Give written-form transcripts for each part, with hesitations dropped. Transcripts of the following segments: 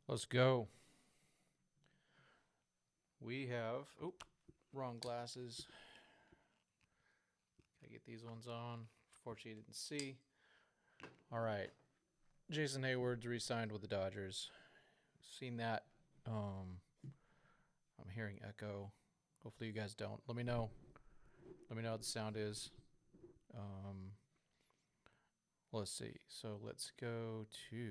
Let's go. We have. Oh, wrong glasses. Gotta get these ones on. Fortunately, you didn't see. All right. Jason Hayward's re signed with the Dodgers. Seen that. Um, I'm hearing echo. Hopefully, you guys don't. Let me know. Let me know what the sound is. Um, let's see. So let's go to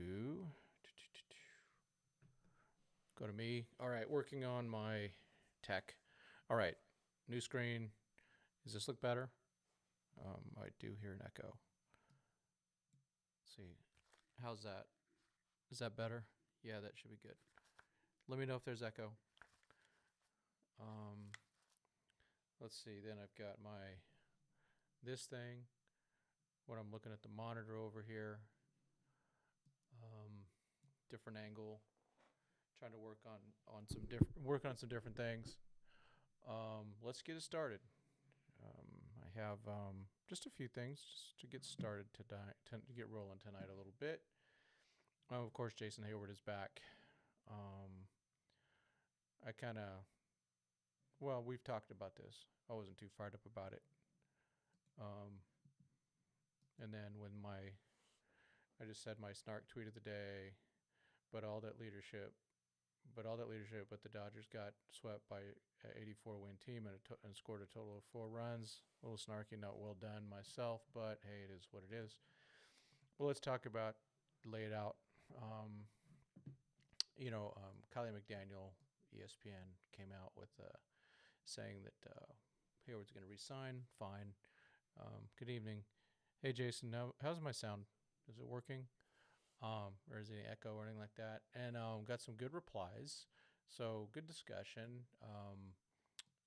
me. All right. Working on my tech. All right. New screen. Does this look better? I do hear an echo. Let's see. How's that? Is that better? Yeah, that should be good. Let me know if there's echo. Um, let's see. Then I've got my this thing. When I'm looking at the monitor over here, um, different angle. Trying to work on some different things. Let's get it started. I have just a few things just to get started tonight, to get rolling tonight a little bit. Of course, Jason Hayward is back. Um, I kind of Well, we've talked about this. I wasn't too fired up about it. Um, and then I just said my snark tweet of the day, but all that leadership, but the Dodgers got swept by an 84 win team and scored a total of 4 runs. A little snarky, not well done myself, but hey, it is what it is. Well, let's talk about lay it out. Um, Kylie McDaniel, ESPN came out with saying that Hayward's going to resign. Fine. Good evening. Hey, Jason. Now, how's my sound? Is it working? Or is there any echo or anything like that? And got some good replies. So good discussion.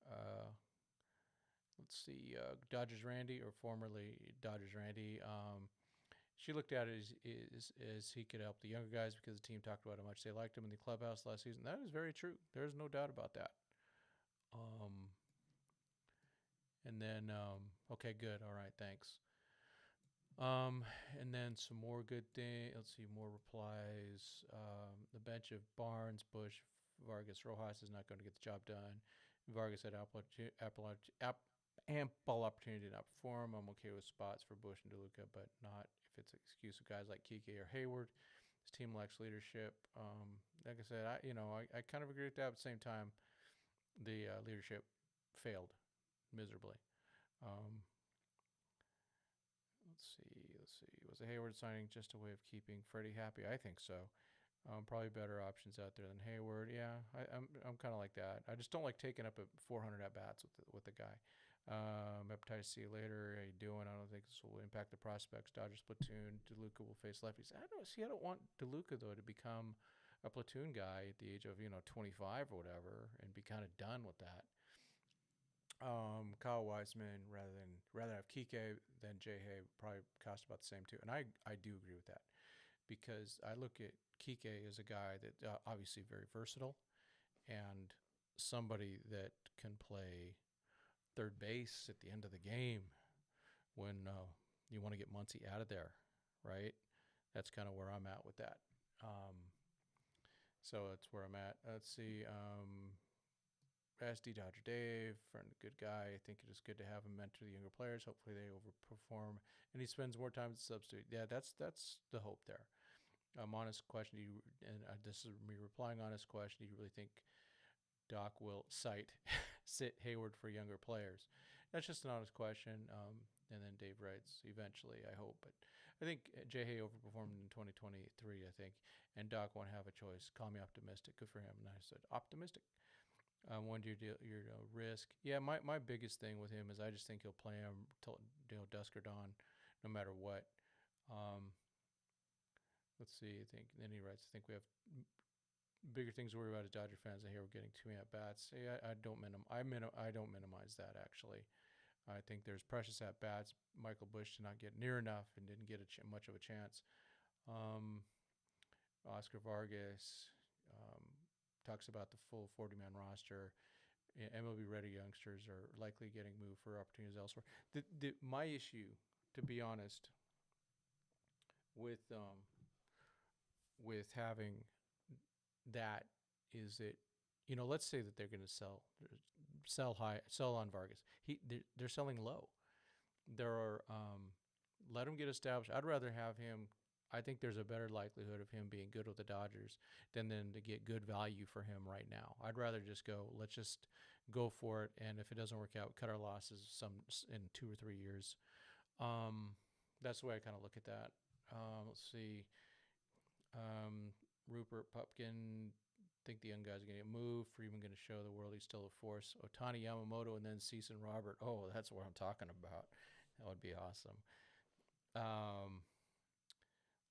Uh, let's see. Dodgers Randy, or formerly Dodgers Randy. She looked at it as he could help the younger guys because the team talked about how much they liked him in the clubhouse last season. That is very true. There's no doubt about that. Um, and then, okay, good. All right, thanks. Um, and then some more good thing. Let's see, more replies. The bench of Barnes, Bush, Vargas, Rojas is not going to get the job done. Vargas had ample opportunity to not perform. I'm okay with spots for Bush and DeLuca, but not if it's an excuse of guys like Kike or Hayward. His team lacks leadership. Like I said, I kind of agree with that. But at the same time, the leadership failed miserably. Um, Let's see. Was a Hayward signing just a way of keeping Freddie happy? I think so. Probably better options out there than Hayward. Yeah, I'm kind of like that. I just don't like taking up 400 at bats with the guy. Hepatitis C later. How you doing? I don't think this will impact the prospects. Dodgers platoon. DeLuca will face lefties. I don't want DeLuca though to become a platoon guy at the age of 25 or whatever, and be kind of done with that. Kyle Weisman rather have Kike than Jay Hay probably cost about the same too, and I do agree with that because I look at Kike as a guy that obviously very versatile and somebody that can play third base at the end of the game when you want to get Muncy out of there, right? That's kind of where I'm at with that. Um, so that's where I'm at. Let's see. SD Dodger Dave, friend, good guy. I think it is good to have him mentor the younger players. Hopefully they overperform, and he spends more time as a substitute. Yeah, that's the hope there. Honest question. This is me replying. Honest question. Do you really think Doc will sit Hayward for younger players? That's just an honest question. And then Dave writes, eventually, I hope. But I think Jay Hay overperformed in 2023, I think, and Doc won't have a choice. Call me optimistic. Good for him. And I said, optimistic. One your risk. Yeah, my biggest thing with him is I just think he'll play him till dusk or dawn, no matter what. Um, let's see. I think then he writes. I think we have bigger things to worry about as Dodger fans. I hear we're getting too many at bats. Yeah, I don't minimize that actually. I think there's precious at bats. Michael Bush did not get near enough and didn't get much of a chance. Um, Oscar Vargas. Talks about the full 40-man roster. MLB ready youngsters are likely getting moved for opportunities elsewhere. My issue, to be honest, with having that is it. Let's say that they're going to sell on Vargas. They're selling low. There are let him get established. I'd rather have him. I think there's a better likelihood of him being good with the Dodgers than to get good value for him right now. I'd rather just go. Let's just go for it, and if it doesn't work out, cut our losses in 2 or 3 years. That's the way I kind of look at that. Let's see. Rupert Pupkin. Think the young guys are going to get moved. Freeman going to show the world he's still a force. Otani, Yamamoto, and then Cease and Robert. Oh, that's what I'm talking about. That would be awesome.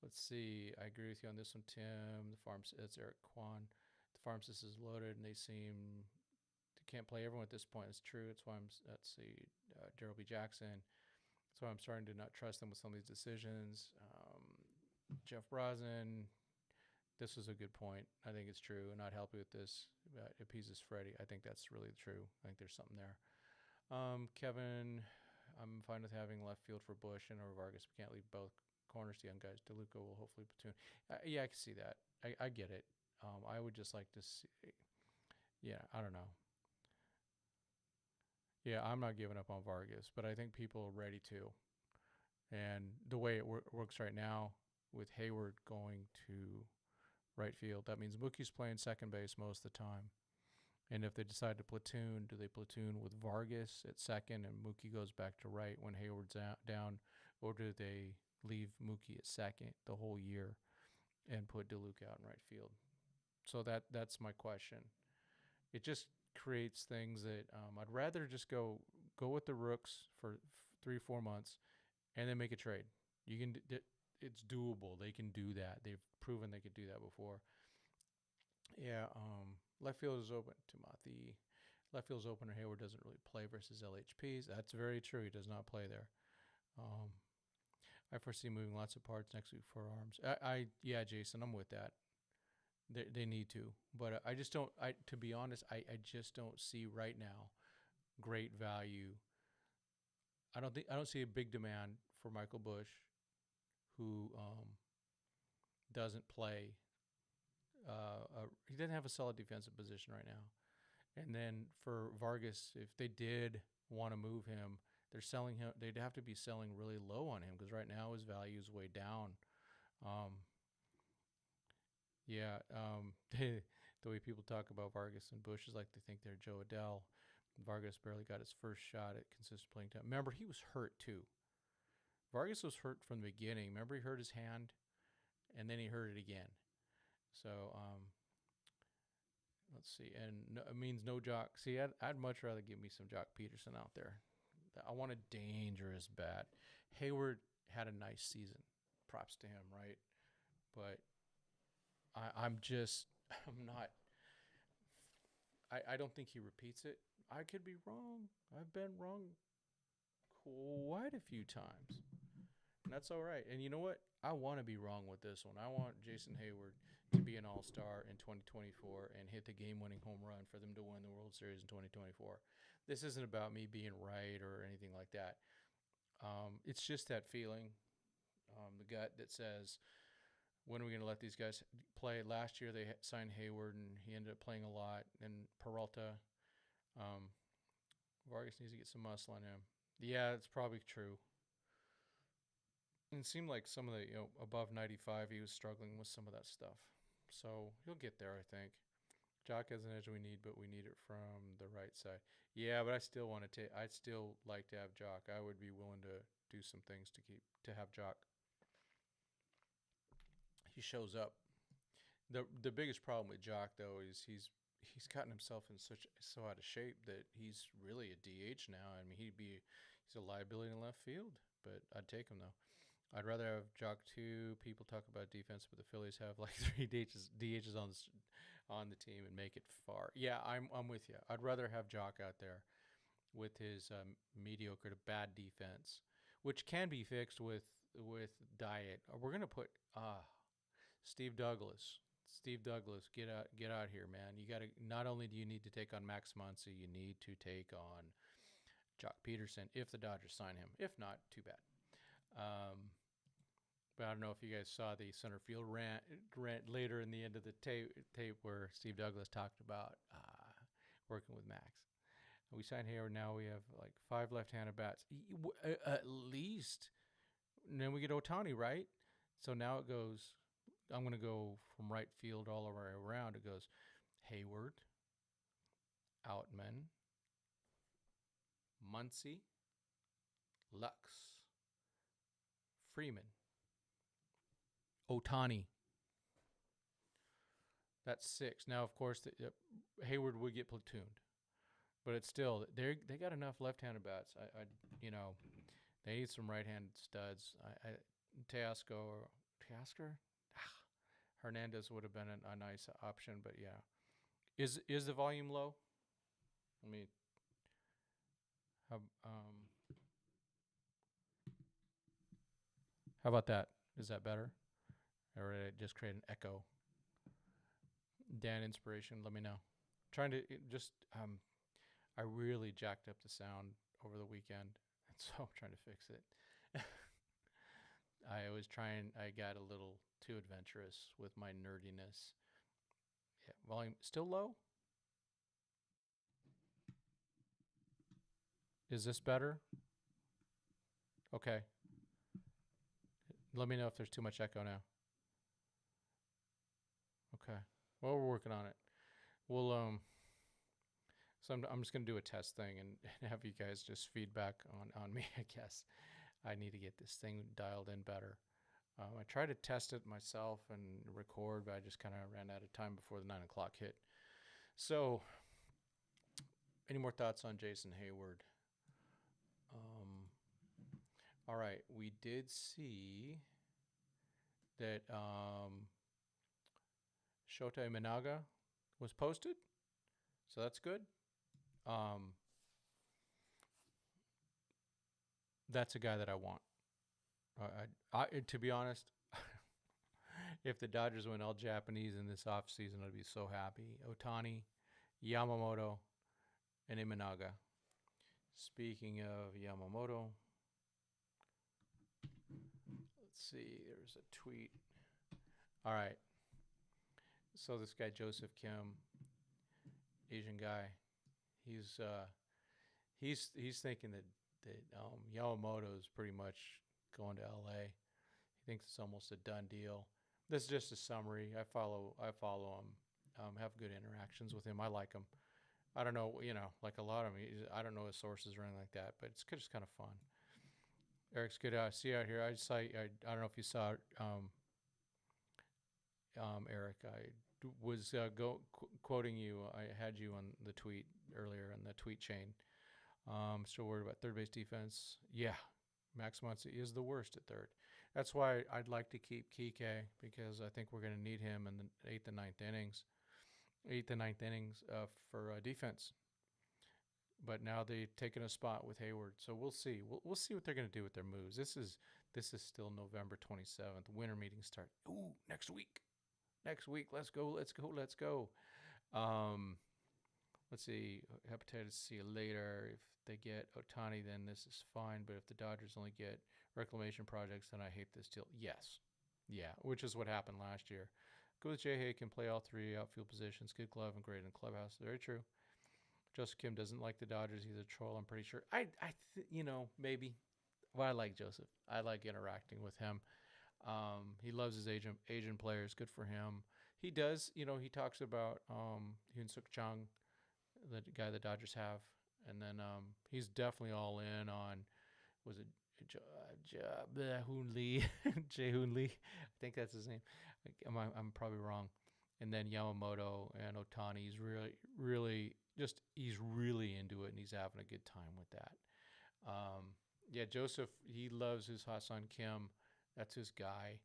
Let's see. I agree with you on this one, Tim. It's Eric Kwan. The farm system is loaded, and they can't play everyone at this point. It's true. That's why let's see. Daryl B. Jackson. That's why I'm starting to not trust them with some of these decisions. Jeff Brosnan. This was a good point. I think it's true. And not helping with this. Appeases Freddie. I think that's really true. I think there's something there. Kevin, I'm fine with having left field for Bush and or Vargas. We can't leave both corners to young guys. DeLuca will hopefully platoon. Yeah, I can see that. I get it. I would just like to see. Yeah, I don't know. Yeah, I'm not giving up on Vargas, but I think people are ready to. And the way it works right now with Heyward going to right field, that means Mookie's playing second base most of the time. And if they decide to platoon, do they platoon with Vargas at second and Mookie goes back to right when Hayward's down, or do they leave Mookie at second the whole year and put DeLuca out in right field? So that's my question. It just creates things that I'd rather just go with the rooks for 3-4 months and then make a trade. It's doable. They can do that. They've proven they could do that before. Yeah, left field is open to Mathi. Left field is open, and Heyward doesn't really play versus LHPs. That's very true. He does not play there. I foresee moving lots of parts next week for arms. Yeah, Jason, I'm with that. They need to, but I just don't. To be honest, I just don't see right now great value. I don't see a big demand for Michael Bush, who doesn't play. He doesn't have a solid defensive position right now. And then for Vargas, if they did want to move him, they're selling him. They'd have to be selling really low on him because right now his value is way down. The way people talk about Vargas and Bush is like they think they're Joe Adele. Vargas barely got his first shot at consistent playing time. Remember, he was hurt too. Vargas was hurt from the beginning. Remember, he hurt his hand, and then he hurt it again. So let's see. And it means no Jock. See, I'd much rather give me some Jock Peterson out there. I want a dangerous bat. Heyward had a nice season. Props to him, right? But I'm not. I don't think he repeats it. I could be wrong. I've been wrong quite a few times. And that's all right. And you know what? I want to be wrong with this one. I want Jason Hayward to be an all-star in 2024 and hit the game-winning home run for them to win the World Series in 2024. This isn't about me being right or anything like that. It's just that feeling, the gut that says, when are we going to let these guys play? Last year they signed Heyward, and he ended up playing a lot. And Peralta, Vargas needs to get some muscle on him. Yeah, it's probably true. And it seemed like some of the, above 95, he was struggling with some of that stuff. So he'll get there, I think. Jock has an edge we need, but we need it from the right side. Yeah, but I still want to I'd still like to have Jock. I would be willing to do some things to have Jock. He shows up. The biggest problem with Jock though is he's gotten himself in so out of shape that he's really a DH now. I mean, he's a liability in left field, but I'd take him though. I'd rather have Jock 2. People talk about defense, but the Phillies have like 3 DHs on the team and make it far. Yeah, I'm with you. I'd rather have Jock out there with his mediocre to bad defense, which can be fixed with diet. We're gonna put Steve Douglas. Steve Douglas, get out here, man. You got to. Not only do you need to take on Max Muncy, you need to take on Jock Peterson if the Dodgers sign him. If not, too bad. But I don't know if you guys saw the center field rant later in the end of the tape where Steve Douglas talked about working with Max. We signed Heyward. Now we have like 5 left-handed bats, at least. And then we get Ohtani, right? So now it goes. I'm going to go from right field all the way around. It goes Heyward, Outman, Muncy, Lux, Freeman, Ohtani. That's 6. Now, of course, Heyward would get platooned, but it's still they got enough left-handed bats. They need some right-handed studs. Teoscar, Hernandez would have been a nice option, but yeah. Is the volume low? Let me. How about that? Is that better? Or did it just create an echo? Dan Inspiration, let me know. Trying to I really jacked up the sound over the weekend, and so I'm trying to fix it. I got a little too adventurous with my nerdiness. Yeah, volume still low? Is this better? Okay. Let me know if there's too much echo now. Okay. Well, we're working on it. We'll so I'm just gonna do a test thing and have you guys just feedback on me. I guess I need to get this thing dialed in better. I tried to test it myself and record, but I just kind of ran out of time before the 9 o'clock hit. So, any more thoughts on Jason Hayward? All right, we did see that Shota Imanaga was posted, so that's good. That's a guy that I want. To be honest, if the Dodgers went all Japanese in this offseason, I'd be so happy. Ohtani, Yamamoto, and Imanaga. Speaking of Yamamoto, let's see. There's a tweet. All right. So this guy Joseph Kim, Asian guy, he's thinking that Yamamoto is pretty much going to LA. He thinks it's almost a done deal. This is just a summary. I follow him. Have good interactions with him. I like him. I don't know, like a lot of them. I don't know his sources or anything like that, but it's just kind of fun. Eric's good. See out here. I don't know if you saw Eric. I was quoting you. I had you on the tweet earlier in the tweet chain. Still worried about third base defense. Yeah, Max Muncy is the worst at third. That's why I'd like to keep Kike, because I think we're going to need him in the 8th and 9th innings. 8th and 9th innings for defense. But now they've taken a spot with Heyward, so we'll see. We'll see what they're going to do with their moves. This is still November 27th. Winter meetings start. Ooh, next week. Let's go. Let's see. Hepatitis C later. If they get Ohtani, then this is fine. But if the Dodgers only get reclamation projects, then I hate this deal. Yes. Yeah, which is what happened last year. Go with Jay Hay, can play all 3 outfield positions. Good glove and great in the clubhouse. Very true. Joseph Kim doesn't like the Dodgers. He's a troll, I'm pretty sure. Maybe. Well, I like Joseph. I like interacting with him. He loves his Asian players. Good for him. He does, he talks about Hyun Suk Chung, the guy the Dodgers have. And then he's definitely all in on, was it Hoon Lee? Jae-Hoon Lee? I think that's his name. I'm probably wrong. And then Yamamoto and Ohtani. He's really he's really into it, and he's having a good time with that. Yeah, Joseph, he loves his Ha-Seong Kim. That's his guy.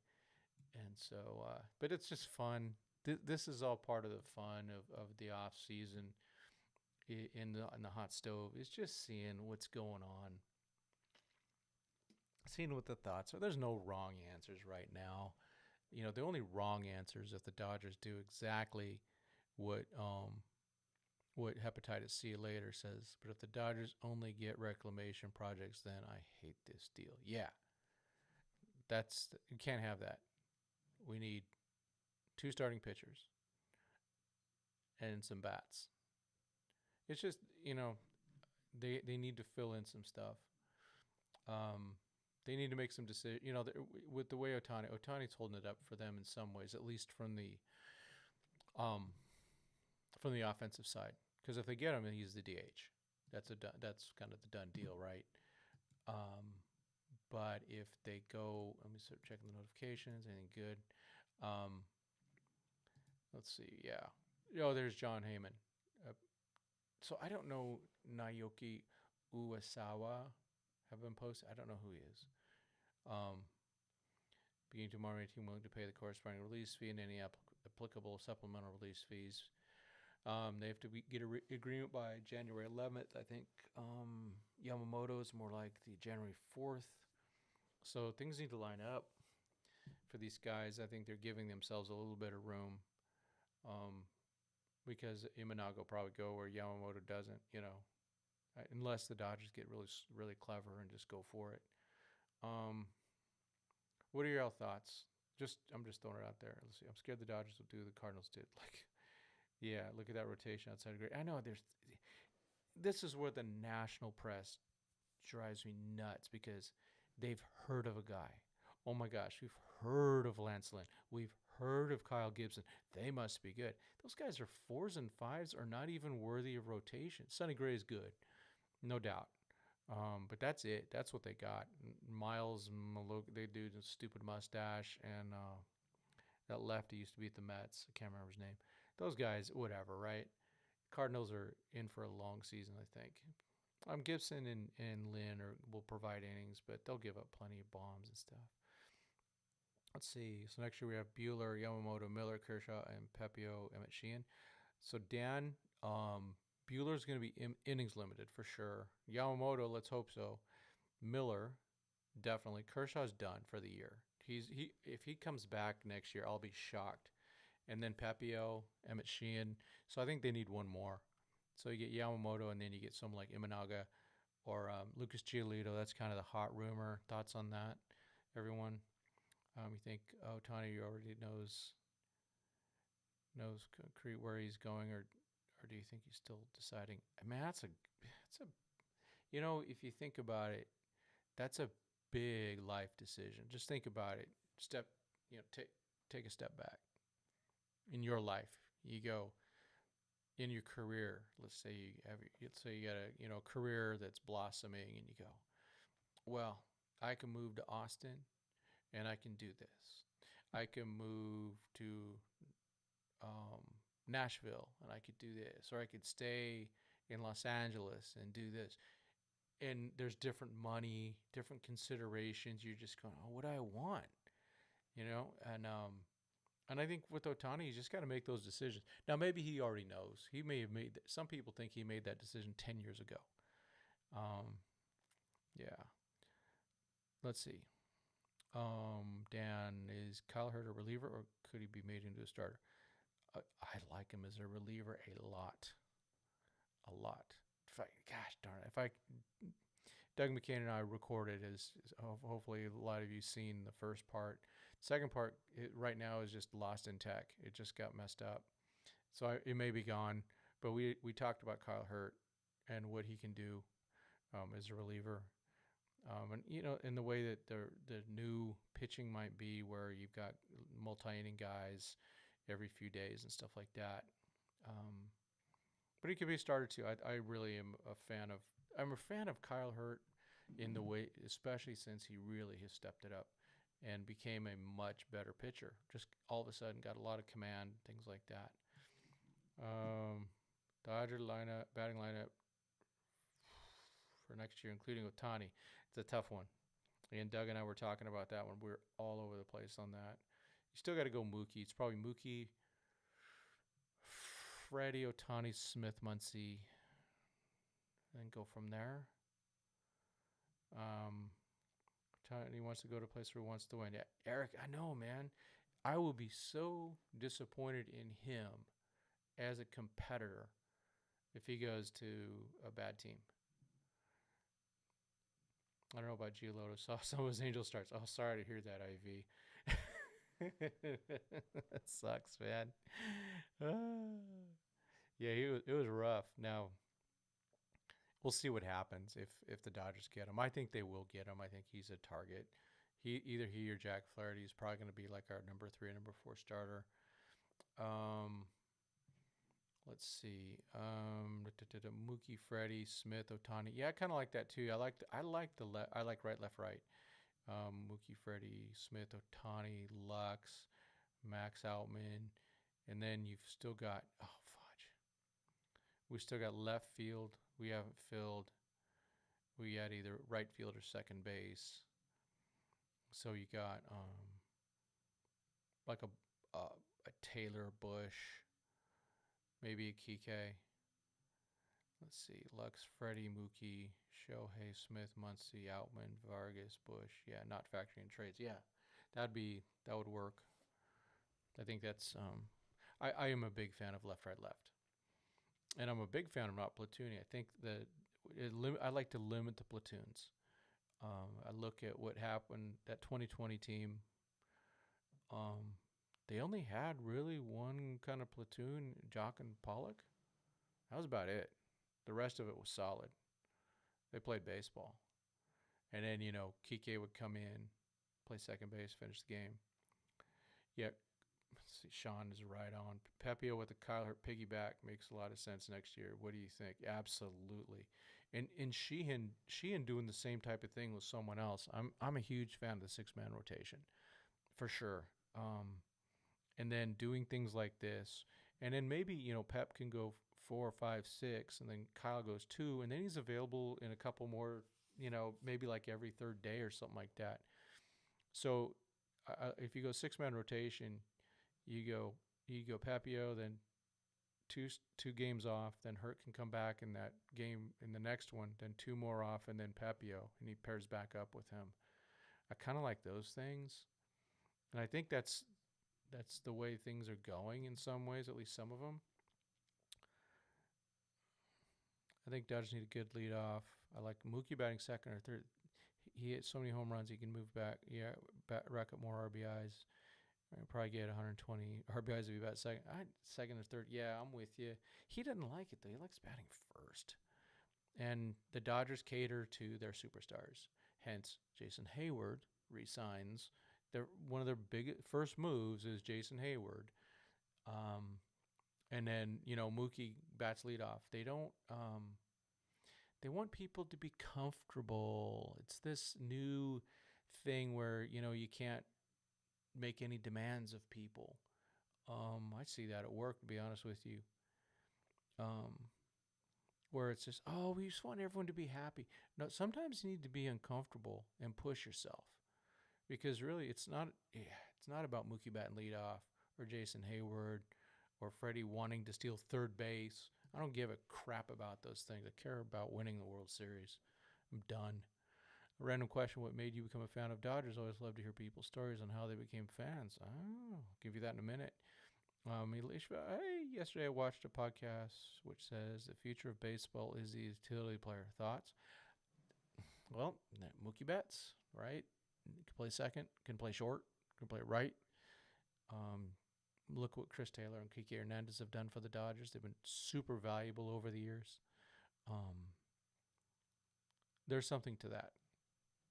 And so, but it's just fun. This is all part of the fun of the off season in the hot stove. It's just seeing what's going on. Seeing what the thoughts are. There's no wrong answers right now. The only wrong answer is if the Dodgers do exactly what hepatitis C later says. But if the Dodgers only get reclamation projects, then I hate this deal. Yeah. You can't have that. We need 2 starting pitchers and some bats. It's just, they need to fill in some stuff. They need to make some decisions. With the way Otani's holding it up for them in some ways, at least from the offensive side. Because if they get him, he's the DH. That's kind of the done deal, right? But if they go, let me start checking the notifications. Anything good? Let's see. Yeah. Oh, there's John Heyman. So I don't know Naoki Uesawa have been posted. I don't know who he is. Beginning tomorrow, any team willing to pay the corresponding release fee and any applicable supplemental release fees. They have to get an agreement by January 11th. I think Yamamoto is more like the January 4th. So things need to line up for these guys. I think they're giving themselves a little bit of room because Imanaga will probably go where Yamamoto doesn't, unless the Dodgers get really, really clever and just go for it. What are your thoughts? I'm just throwing it out there. Let's see. I'm scared the Dodgers will do what the Cardinals did. Yeah, look at that rotation outside of great. I know this is where the national press drives me nuts because they've heard of a guy. Oh my gosh, we've heard of Lance Lynn. We've heard of Kyle Gibson. They must be good. Those guys are 4s and 5s, are not even worthy of rotation. Sonny Gray is good, no doubt. But that's it. That's what they got. Miles Maloka, they do the stupid mustache, and that lefty used to be at the Mets. I can't remember his name. Those guys, whatever, right? Cardinals are in for a long season, I think. Gibson and Lynn will provide innings, but they'll give up plenty of bombs and stuff. Let's see. So next year we have Buehler, Yamamoto, Miller, Kershaw, and Pepio, Emmett Sheehan. So Dan, Buehler's going to be innings limited for sure. Yamamoto, let's hope so. Miller, definitely. Kershaw's done for the year. If he comes back next year, I'll be shocked. And then Pepio, Emmett Sheehan. So I think they need one more. So you get Yamamoto, and then you get someone like Imanaga or Lucas Giolito. That's kind of the hot rumor. Thoughts on that, everyone? You think Ohtani already knows concrete where he's going, or do you think he's still deciding? I mean, if you think about it, that's a big life decision. Just think about it. Take a step back. In your life, you go in your career. Let's say you got a career that's blossoming, and you go, well, I can move to Austin, and I can do this. I can move to Nashville, and I could do this, or I could stay in Los Angeles and do this. And there's different money, different considerations. You're just going, oh, what do I want? And I think with Ohtani, he's just got to make those decisions. Now, maybe he already knows. He may have some people think he made that decision 10 years ago. Yeah. Let's see. Dan, is Kyle Hurt a reliever, or could he be made into a starter? I like him as a reliever a lot. Gosh darn it. Doug McCain and I recorded, hopefully a lot of you seen the first part. Second part right now is just lost in tech. It just got messed up. So it may be gone, but we talked about Kyle Hurt and what he can do as a reliever. And in the way that the new pitching might be, where you've got multi-inning guys every few days and stuff like that. But he could be a starter too. I really am I'm a fan of Kyle Hurt in the way, especially since he really has stepped it up and became a much better pitcher. Just all of a sudden got a lot of command, things like that. Dodger batting lineup for next year, including Ohtani. It's a tough one. And Doug and I were talking about that one. We're all over the place on that. You still got to go Mookie. It's probably Mookie, Freddie, Ohtani, Smith, Muncy, and go from there. He wants to go to a place where he wants to win. Yeah, Eric, I know, man. I will be so disappointed in him as a competitor if he goes to a bad team. I don't know about Giolito. Saw some of his Angel starts. Oh, sorry to hear that, IV. That sucks, man. Yeah, it was rough. Now we'll see what happens if the Dodgers get him. I think they will get him. I think he's a target. He or Jack Flaherty is probably going to be like our number 3 or number 4 starter. Let's see. Mookie, Freddie, Smith, Otani. Yeah, I kind of like that too. I like right, left, right. Mookie, Freddie, Smith, Otani, Lux, Max Outman, and then you've still got fudge. We still got left field. We haven't filled. We had either right field or second base. So you got like a Taylor, Bush, maybe a Kike. Let's see. Lux, Freddie, Mookie, Shohei, Smith, Muncy, Outman, Vargas, Bush. Yeah, not factoring in trades. Yeah, that would work. I think that's I am a big fan of left, right, left, and I'm a big fan of not platooning. I think that I like to limit the platoons. I look at what happened, that 2020 team. They only had really one kind of platoon, Jock and Pollock. That was about it. The rest of it was solid. They played baseball. And then, Kike would come in, play second base, finish the game. Yeah, see, Sean is right on. Pepio with the Kyle Hurt piggyback makes a lot of sense next year. What do you think? Absolutely. And Sheehan doing the same type of thing with someone else. I'm a huge fan of the 6-man rotation, for sure. And then doing things like this, and then maybe Pep can go 4, 5, 6, and then Kyle goes 2, and then he's available in a couple more. Maybe like every third day or something like that. So if you go 6-man rotation, you go Papio, then two games off, then Hurt can come back in that game in the next one, then 2 more off, and then Papio, and he pairs back up with him. I kind of like those things, and I think that's the way things are going in some ways, at least some of them. I think Dodgers need a good leadoff. I like Mookie batting second or third. He hit so many home runs, he can move back. Yeah, rack up more RBIs. Probably get 120 RBIs if he bats second or third. Yeah, I'm with you. He doesn't like it, though. He likes batting first. And the Dodgers cater to their superstars. Hence, Jason Hayward resigns. One of their big first moves is Jason Hayward. And then, Mookie bats leadoff. They don't... they want people to be comfortable. It's this new thing where, you can't make any demands of people. I see that at work, to be honest with you. Where it's just, we just want everyone to be happy. No, sometimes you need to be uncomfortable and push yourself, because really it's not about Mookie batting leadoff or Jason Hayward or Freddie wanting to steal third base. I don't give a crap about those things. I care about winning the World Series. I'm done. A random question: what made you become a fan of Dodgers? Always love to hear people's stories on how they became fans. I'll give you that in a minute. Yesterday I watched a podcast which says the future of baseball is the utility player. Thoughts? Well, Mookie Betts, right? Can play second, can play short, can play right. Look what Chris Taylor and Kike Hernandez have done for the Dodgers. They've been super valuable over the years. There's something to that,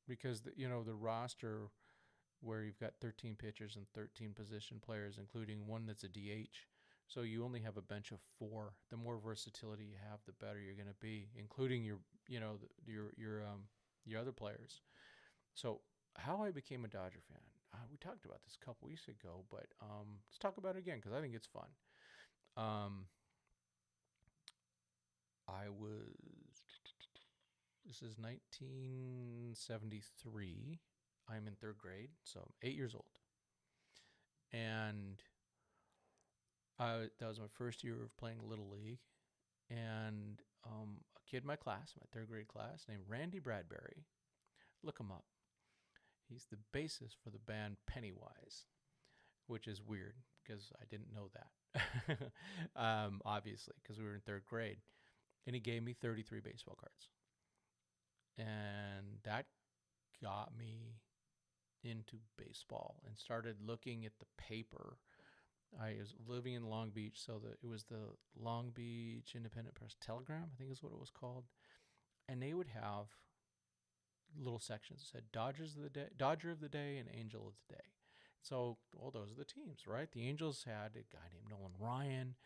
because the roster where you've got 13 pitchers and 13 position players, including one that's a DH. So you only have a bench of 4. The more versatility you have, the better you're going to be, including your other players. So how I became a Dodger fan. We talked about this a couple weeks ago, but let's talk about it again, because I think it's fun. This is 1973. I'm in 3rd grade, so I'm 8 years old. And that was my first year of playing Little League. And a kid in my class, my 3rd grade class, named Randy Bradbury. Look him up. He's the bassist for the band Pennywise, which is weird because I didn't know that, obviously, because we were in 3rd grade. And he gave me 33 baseball cards. And that got me into baseball and started looking at the paper. I was living in Long Beach, so it was the Long Beach Independent Press Telegram, I think is what it was called. And they would have little sections that said Dodgers of the day, Dodger of the day, and Angel of the day. So, well, those are the teams, right? The Angels had a guy named Nolan Ryan.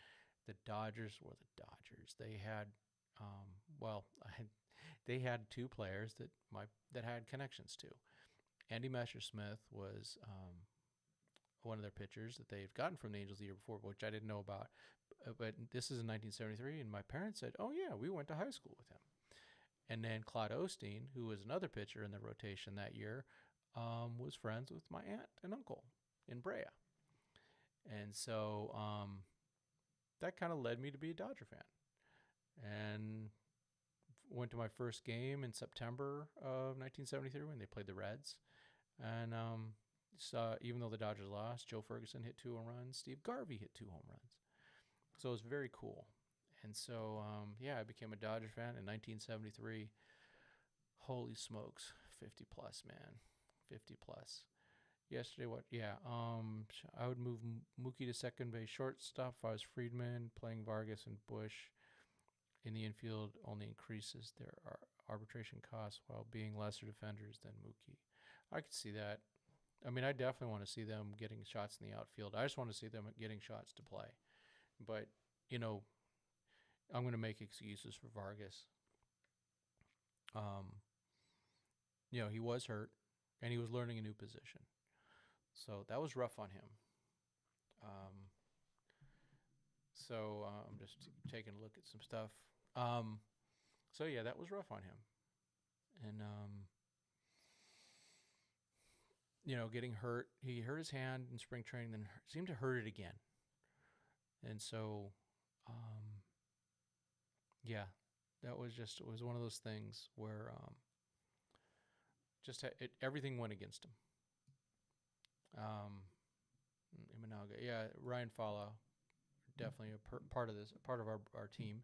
The Dodgers were the Dodgers. They had, well, they had two players that had connections to. Andy Messersmith was one of their pitchers that they've gotten from the Angels the year before, which I didn't know about. But this is in 1973, and my parents said, "Oh yeah, we went to high school with him." And then Claude Osteen, who was another pitcher in the rotation that year, was friends with my aunt and uncle in Brea. And so that kind of led me to be a Dodger fan. And went to my first game in September of 1973 when they played the Reds. And even though the Dodgers lost, Joe Ferguson hit 2 home runs. Steve Garvey hit 2 home runs. So it was very cool. And so, I became a Dodger fan in 1973. Holy smokes, 50 plus, man. 50 plus. Yesterday, what? Yeah, I would move Mookie to second base shortstop if I was Friedman. Playing Vargas and Bush in the infield only increases their arbitration costs while being lesser defenders than Mookie. I could see that. I mean, I definitely want to see them getting shots in the outfield. I just want to see them getting shots to play. But, I'm going to make excuses for Vargas. He was hurt, and he was learning a new position. So that was rough on him. I'm just taking a look at some stuff. That was rough on him. And, getting hurt. He hurt his hand in spring training, then seemed to hurt it again. And so, that was it was one of those things where everything went against him. Imanaga, Ryan Fala, definitely a part of our team,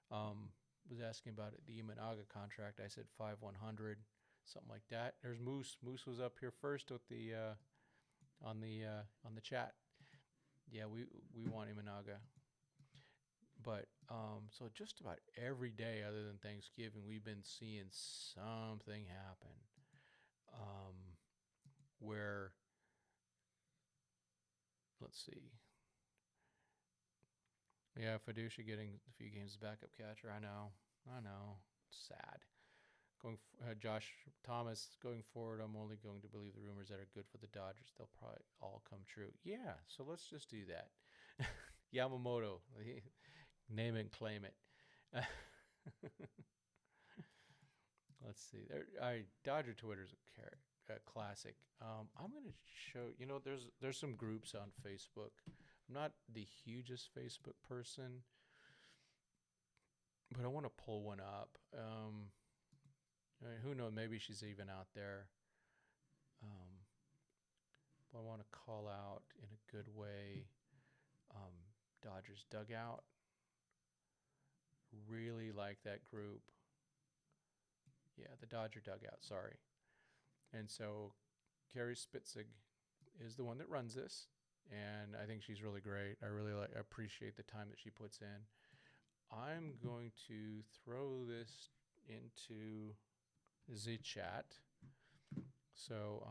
was asking about it, the Imanaga contract. I said 5/100, something like that. There's Moose. Moose was up here first with the on the chat. Yeah, we want Imanaga. But so just about every day other than Thanksgiving, we've been seeing something happen where, let's see. Yeah, Fiducia getting a few games as backup catcher. I know. It's sad. Josh Thomas, going forward, I'm only going to believe the rumors that are good for the Dodgers. They'll probably all come true. Yeah, so let's just do that. Yamamoto, name it and claim it. Let's see. Dodger Twitter's a classic. I'm going to show, there's some groups on Facebook. I'm not the hugest Facebook person, but I want to pull one up. Who knows? Maybe she's even out there. But I want to call out in a good way. Dodgers Dugout. Really like that group. Yeah, the Dodger Dugout. Sorry. And so Carrie Spitzig is the one that runs this, and I think she's really great. I really appreciate the time that she puts in. I'm going to throw this into the chat. So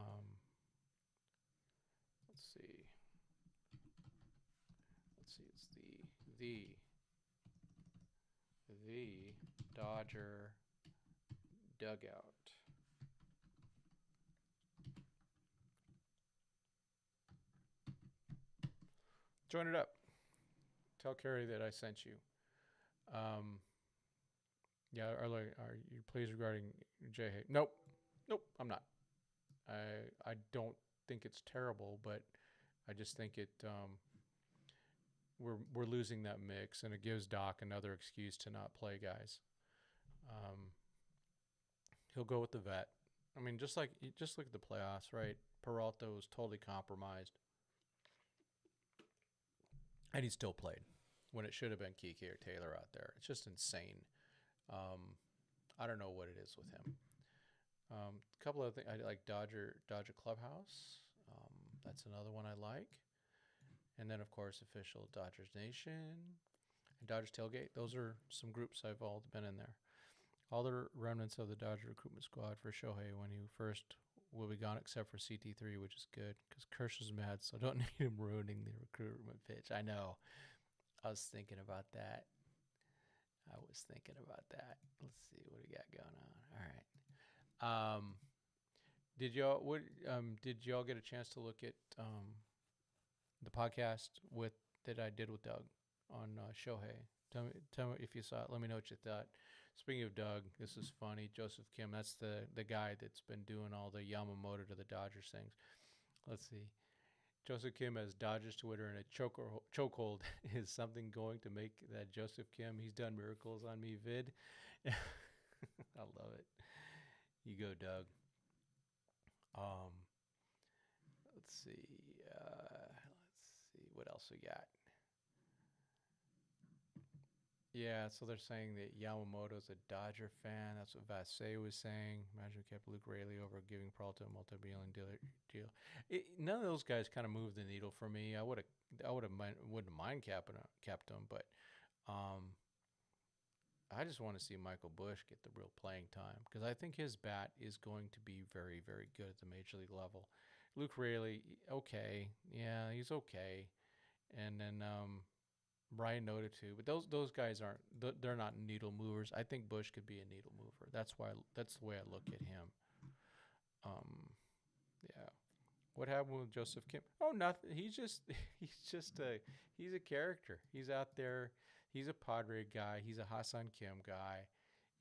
let's see. It's the Dodger Dugout. Join it up. Tell Carrie that I sent you. Are you pleased regarding Jay Hay? Nope, I'm not. I don't think it's terrible, but I just think it. We're losing that mix, and it gives Doc another excuse to not play guys. He'll go with the vet. I mean, just look at the playoffs, right? Peralta was totally compromised, and he still played when it should have been Kike or Taylor out there. It's just insane. I don't know what it is with him. A couple of things I like Dodger Clubhouse. That's another one I like. And then of course official Dodgers Nation and Dodgers Tailgate. Those are some groups I've all been in there. All the remnants of the Dodger recruitment squad for Shohei when he first will be gone, except for CT3, which is good because Kershaw's mad, so I don't need him ruining the recruitment pitch. I know. I was thinking about that. Let's see what we got going on. All right. Did y'all get a chance to look at the podcast with that I did with Doug on Shohei? Tell me if you saw it. Let me know what you thought. Speaking of Doug, this is funny. Joseph Kim, that's the guy that's been doing all the Yamamoto to the Dodgers things. Let's see. Joseph Kim has Dodgers Twitter in a chokehold. Is something going to make that Joseph Kim? He's done miracles on me vid. I love it. You go, Doug. Let's see. What else we got. Yeah, so they're saying that Yamamoto's a Dodger fan. That's what Vassay was saying. Imagine we kept Luke Rayleigh over giving Peralta a multi-billion deal. None of those guys kind of moved the needle for me. I wouldn't mind capped them, but I just want to see Michael Busch get the real playing time because I think his bat is going to be very, very good at the major league level. Luke Rayleigh, okay, yeah, he's okay, and then Brian noted too, but those guys aren't. They're not needle movers. I think Bush could be a needle mover. That's the way I look at him. Yeah. What happened with Joseph Kim? Oh, nothing. He's a character. He's out there. He's a Padre guy. He's a Ha-Seong Kim guy,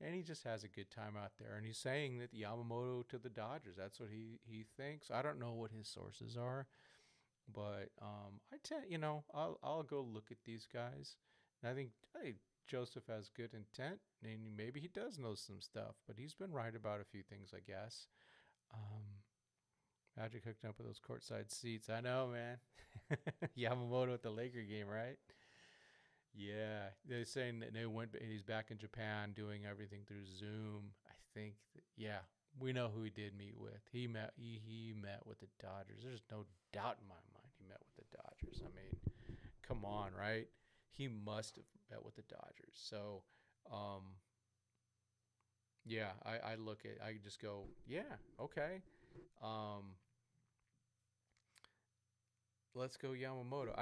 and he just has a good time out there. And he's saying that Yamamoto to the Dodgers. That's what he thinks. I don't know what his sources are. But I'll go look at these guys. And I think, hey, Joseph has good intent, and maybe he does know some stuff. But he's been right about a few things, I guess. Magic hooked up with those courtside seats. I know, man. Yamamoto at the Laker game, right? Yeah, they're saying that he's back in Japan doing everything through Zoom. I think, yeah, we know who he did meet with. He met with the Dodgers. There's no doubt in my mind he met with the Dodgers. I mean, come on, right? He must have met with the Dodgers. So, yeah, I just go, yeah, okay. Let's go Yamamoto.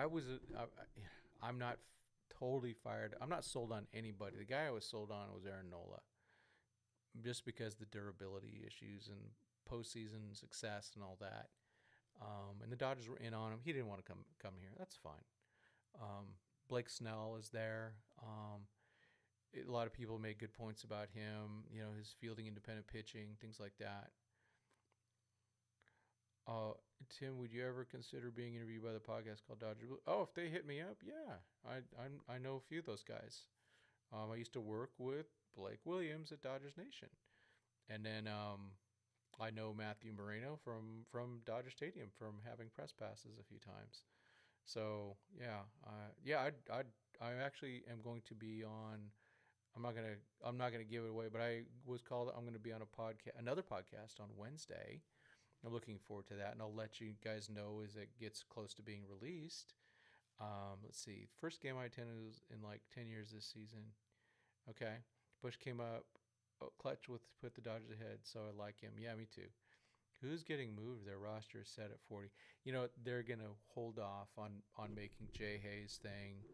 I'm not totally fired. I'm not sold on anybody. The guy I was sold on was Aaron Nola, just because the durability issues and postseason success and all that. And the Dodgers were in on him. He didn't want to come here. That's fine. Blake Snell is there. A lot of people made good points about him. You know, his fielding, independent pitching, things like that. Tim, would you ever consider being interviewed by the podcast called Dodger Blue? Oh, if they hit me up, yeah. I know a few of those guys. I used to work with Blake Williams at Dodgers Nation, and then I know Matthew Moreno from Dodger Stadium from having press passes a few times. So yeah, I actually am going to be on. I'm not gonna give it away, but I'm going to be on another podcast on Wednesday. I'm looking forward to that, and I'll let you guys know as it gets close to being released. Let's see. First game I attended was in like 10 years this season. Okay. Bush came up clutch put the Dodgers ahead, so I like him. Yeah, me too. Who's getting moved? Their roster is set at 40. You know, they're going to hold off on making Jay Hayes' thing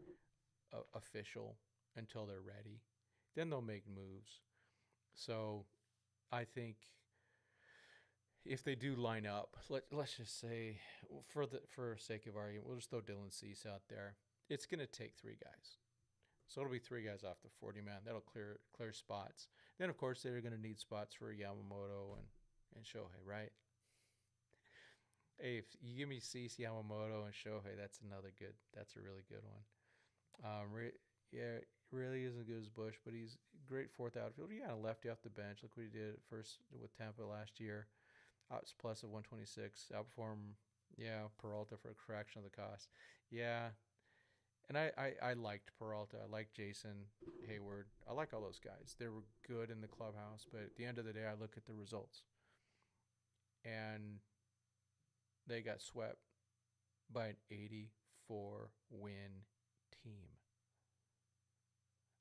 official until they're ready. Then they'll make moves. So I think if they do line up, let's just say, for sake of argument, we'll just throw Dylan Cease out there. It's going to take 3 guys. So it'll be 3 guys off the 40-man. That'll clear spots. Then, of course, they're going to need spots for Yamamoto and Shohei, right? Hey, if you give me Cease, Yamamoto, and Shohei, that's a really good one. Really isn't good as Bush, but he's great fourth outfielder. Yeah, lefty off the bench. Look what he did first with Tampa last year. Plus of 126. Outperform, Peralta for a fraction of the cost. Yeah. And I liked Peralta. I liked Jason Hayward. I like all those guys. They were good in the clubhouse, but at the end of the day, I look at the results. and they got swept by an 84 win team.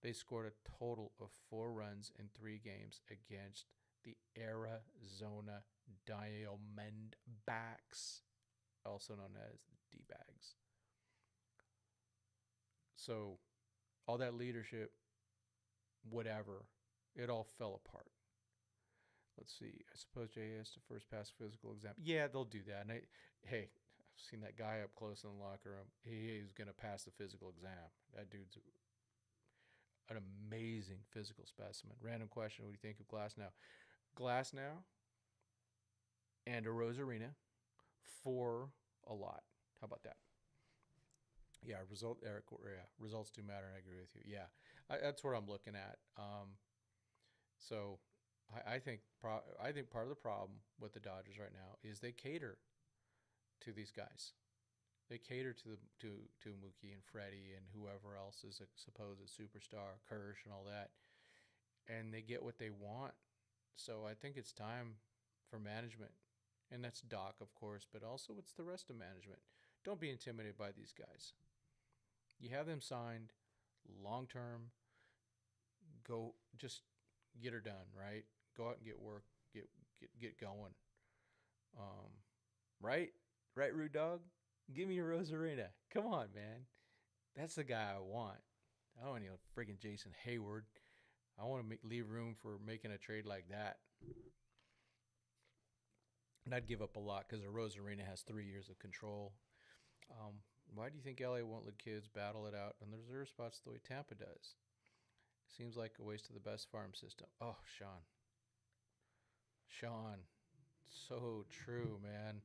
They scored a total of 4 runs in 3 games against the Arizona Diamondbacks, also known as the D-Bags. So all that leadership, whatever, it all fell apart. Let's see. I suppose Jay has to first pass physical exam. Yeah, they'll do that. And hey, I've seen that guy up close in the locker room. He is going to pass the physical exam. That dude's an amazing physical specimen. Random question. What do you think of Glass now and a Rosarina for a lot. How about that? Yeah, results do matter. I agree with you. Yeah, that's what I'm looking at. So I think part of the problem with the Dodgers right now is they cater to these guys. They cater to Mookie and Freddie and whoever else is a supposed superstar, Kersh and all that, and they get what they want. So I think it's time for management, and that's Doc, of course, but also it's the rest of management. Don't be intimidated by these guys. You have them signed long term. Go just get her done, right? Go out and get work, get going. Um, right, right, Rude Dog. Give me your Rosarina. Come on, man. That's the guy I want. I don't want any freaking Jason Hayward. I want to leave room for making a trade like that. And I'd give up a lot because the Rosarina has 3 years of control. Why do you think LA won't let kids battle it out on the reserve spots the way Tampa does? Seems like a waste of the best farm system. Oh, Sean. So true, man.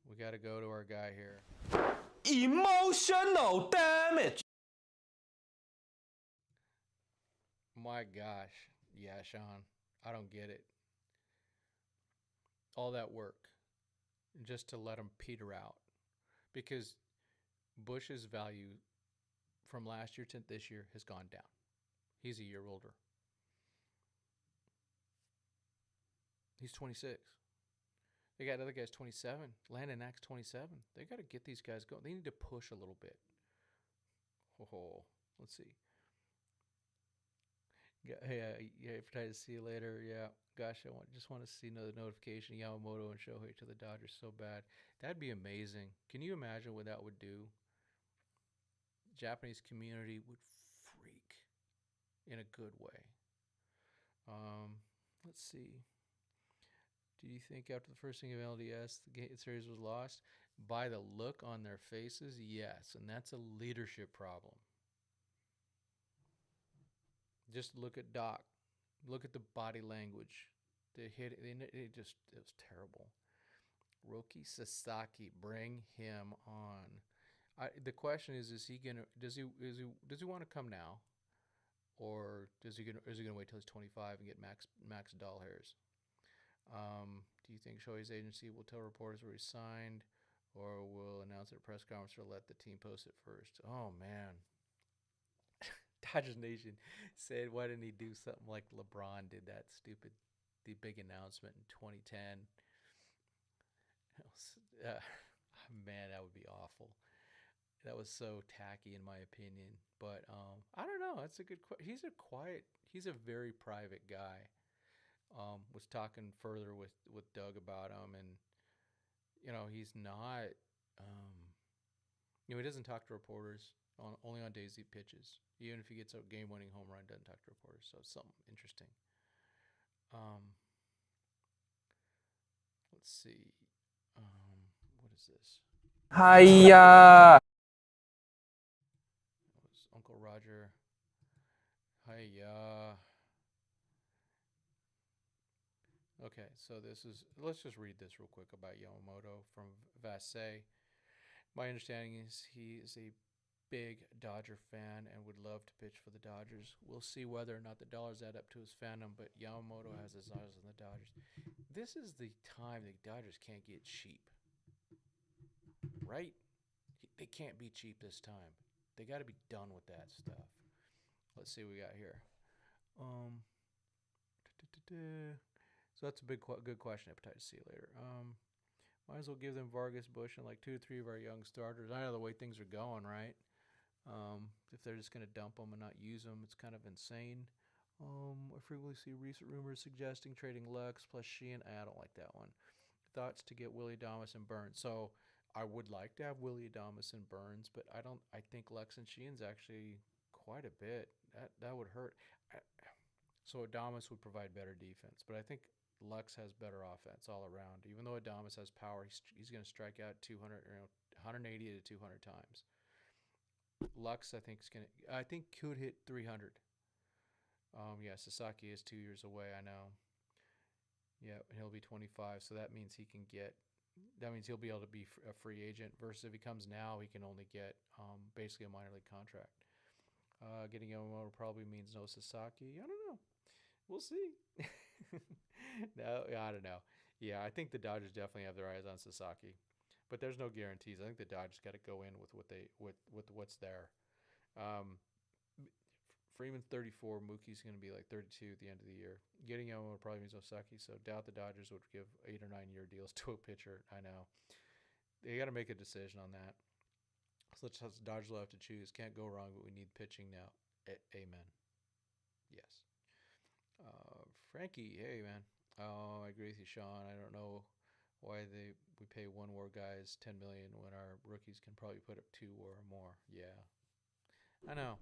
We got to go to our guy here. Emotional damage. My gosh. Yeah, Sean. I don't get it. All that work just to let him peter out. Because Bush's value from last year to this year has gone down. He's a year older. He's 26. They got other guys 27. Landon Axe 27. They got to get these guys going. They need to push a little bit. Oh, let's see. Yeah, advertise. See you later. Yeah, gosh, just want to see another notification. Yamamoto and Shohei to the Dodgers so bad. That'd be amazing. Can you imagine what that would do? Japanese community would freak in a good way. Let's see. Do you think after the first thing of LDS, the series was lost? By the look on their faces, yes, and that's a leadership problem. Just look at Doc. Look at the body language. It was terrible. Roki Sasaki, bring him on. The question is does he want to come now, or is he gonna wait till he's 25 and get max doll hairs? Do you think Shohei's agency will tell reporters where he signed, or will announce at a press conference or let the team post it first? Oh man. Dodgers Nation said, why didn't he do something like LeBron did the big announcement in 2010? Man, that would be awful. That was so tacky in my opinion. But I don't know. That's a good question. He's a very private guy. Was talking further with Doug about him, and he's not. He doesn't talk to reporters. Only on days he pitches. Even if he gets a game-winning home run, doesn't talk to reporters. So it's something interesting. Let's see. What is this? Hiya. Uncle Roger. Hiya. Okay, so let's just read this real quick about Yamamoto from Vasse. My understanding is he is a big Dodger fan and would love to pitch for the Dodgers. We'll see whether or not the dollars add up to his fandom, but Yamamoto has his eyes on the Dodgers. This is the time the Dodgers can't get cheap, right? They can't be cheap this time. They got to be done with that stuff. Let's see what we got here. So that's a good question. Appetite to see you later. Might as well give them Vargas, Bush, and like 2 or 3 of our young starters. I know the way things are going, right? If they're just going to dump them and not use them, it's kind of insane. I frequently see recent rumors suggesting trading Lux plus Sheehan. I don't like that one. Thoughts to get Willie Adames and Burns. So I would like to have Willie Adames and Burns, but I don't. I think Lux and Sheehan's actually quite a bit. That would hurt. So Adames would provide better defense, but I think Lux has better offense all around. Even though Adames has power, he's going to strike out 200, 180 to 200 times. Lux, I think could hit 300. Yeah, Sasaki is 2 years away. I know. Yeah, he'll be 25, so that means he'll be able to be a free agent. Versus if he comes now, he can only get basically a minor league contract. Getting Yamamoto probably means no Sasaki. I don't know. We'll see. No, I don't know. Yeah, I think the Dodgers definitely have their eyes on Sasaki, but there's no guarantees. I think the Dodgers got to go in with what's there. Freeman's 34. Mookie's going to be like 32 at the end of the year. Getting Yamamoto probably means Osaki, so doubt the Dodgers would give 8 or 9 year deals to a pitcher. I know. They got to make a decision on that. So let's have the Dodgers will have to choose. Can't go wrong, but we need pitching now. Amen. Yes. Frankie, hey man. Oh, I agree with you, Sean. I don't know why we pay one war guys $10 million when our rookies can probably put up 2 or more. Yeah, I know.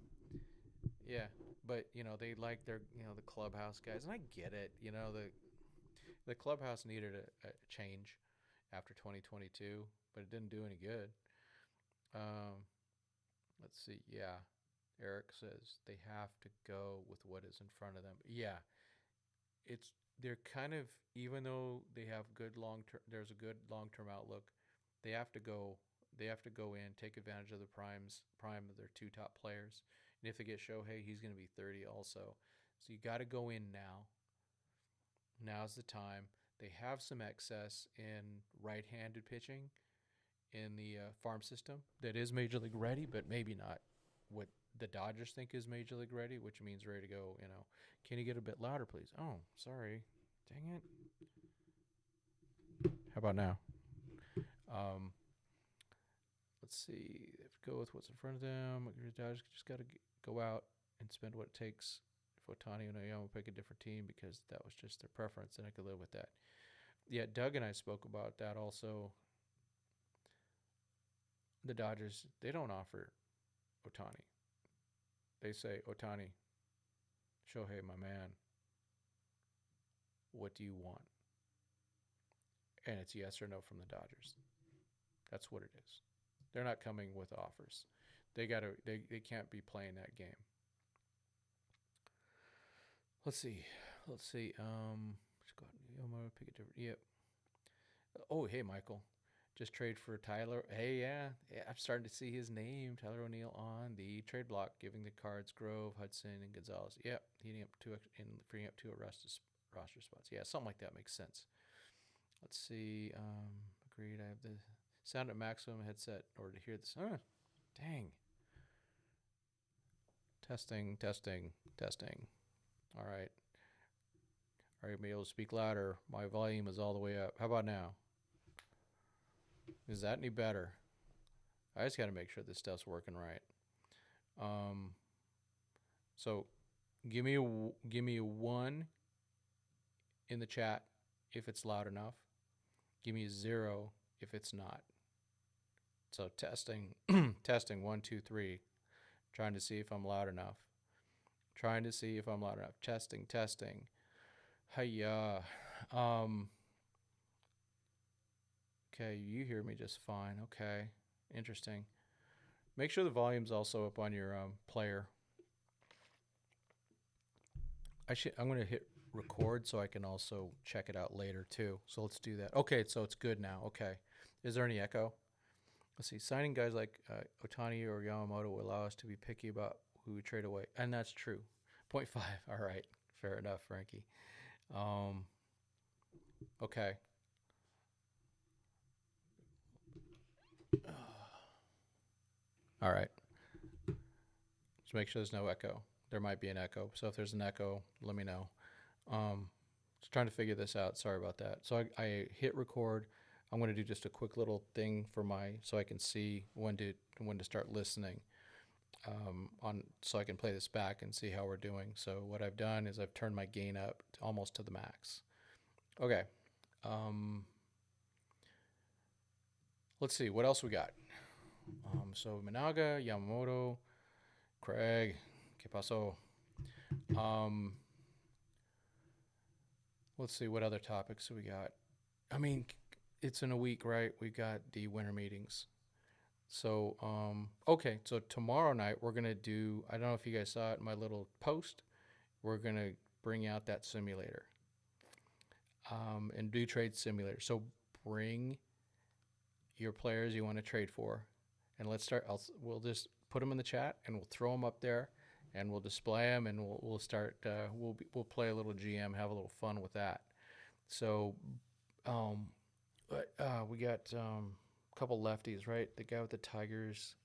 Yeah, but they like their the clubhouse guys, and I get it. The clubhouse needed a change after 2022, but it didn't do any good. Let's see. Yeah, Eric says they have to go with what is in front of them. Yeah, they're kind of, even though they have good long term, there's a good long term outlook. They have to go. They have to go in, take advantage of the prime of their 2 top players. And if they get Shohei, he's going to be 30 also. So you got to go in now. Now's the time. They have some excess in right-handed pitching in the farm system that is Major League ready, but maybe not what the Dodgers think is Major League ready, which means ready to go. Can you get a bit louder, please? Oh, sorry. Dang it. How about now? Let's see. They have to go with what's in front of them. The Dodgers just got to go out and spend what it takes. If Ohtani and Oyama pick a different team because that was just their preference, and I could live with that. Yeah, Doug and I spoke about that also. The Dodgers, they don't offer Ohtani. They say, Ohtani, Shohei, my man, what do you want? And it's yes or no from the Dodgers. That's what it is. They're not coming with offers. They can't be playing that game. Let's see. Let's go ahead. I'm gonna pick a different. Yep. Oh, hey, Michael. Just trade for Tyler. Hey, yeah. I'm starting to see his name, Tyler O'Neill, on the trade block, giving the cards Grove, Hudson, and Gonzalez. Yep, heating up 2 and freeing up 2 roster spots. Yeah, something like that makes sense. Let's see. Agreed. I have the sound at maximum headset in order to hear this. Dang. Testing. All right. Are you able to speak louder? My volume is all the way up. How about now? Is that any better? I just got to make sure this stuff's working right. So give me a 1 in the chat if it's loud enough. Give me a 0 if it's not. So testing, testing 1, 2, 3. Trying to see if I'm loud enough. Testing. Hiya. Okay, you hear me just fine. Okay, interesting. Make sure the volume's also up on your player. I'm going to hit record so I can also check it out later too. So let's do that. Okay, so it's good now. Okay. Is there any echo? Let's see. Signing guys like Ohtani or Yamamoto will allow us to be picky about who we trade away. And that's true. 0.5. All right. Fair enough, Frankie. Okay. All right. Just make sure there's no echo. There might be an echo. So if there's an echo, let me know. Just trying to figure this out. Sorry about that. So I hit record. I'm going to do just a quick little thing for so I can see when to start listening. So I can play this back and see how we're doing. So what I've done is I've turned my gain up almost to the max. Okay. Let's see what else we got. So Minaga, Yamamoto, Craig, ¿Qué pasó? Let's see what other topics we got. I mean, it's in a week, right? We got the winter meetings. So, okay. So tomorrow night we're gonna do. I don't know if you guys saw it in my little post. We're gonna bring out that simulator. And do trade simulator. So bring your players you want to trade for, and let's start. We'll just put them in the chat, and we'll throw them up there, and we'll display them, and we'll start. We'll play a little GM, have a little fun with that. So, we got a couple lefties, right? The guy with the Tigers.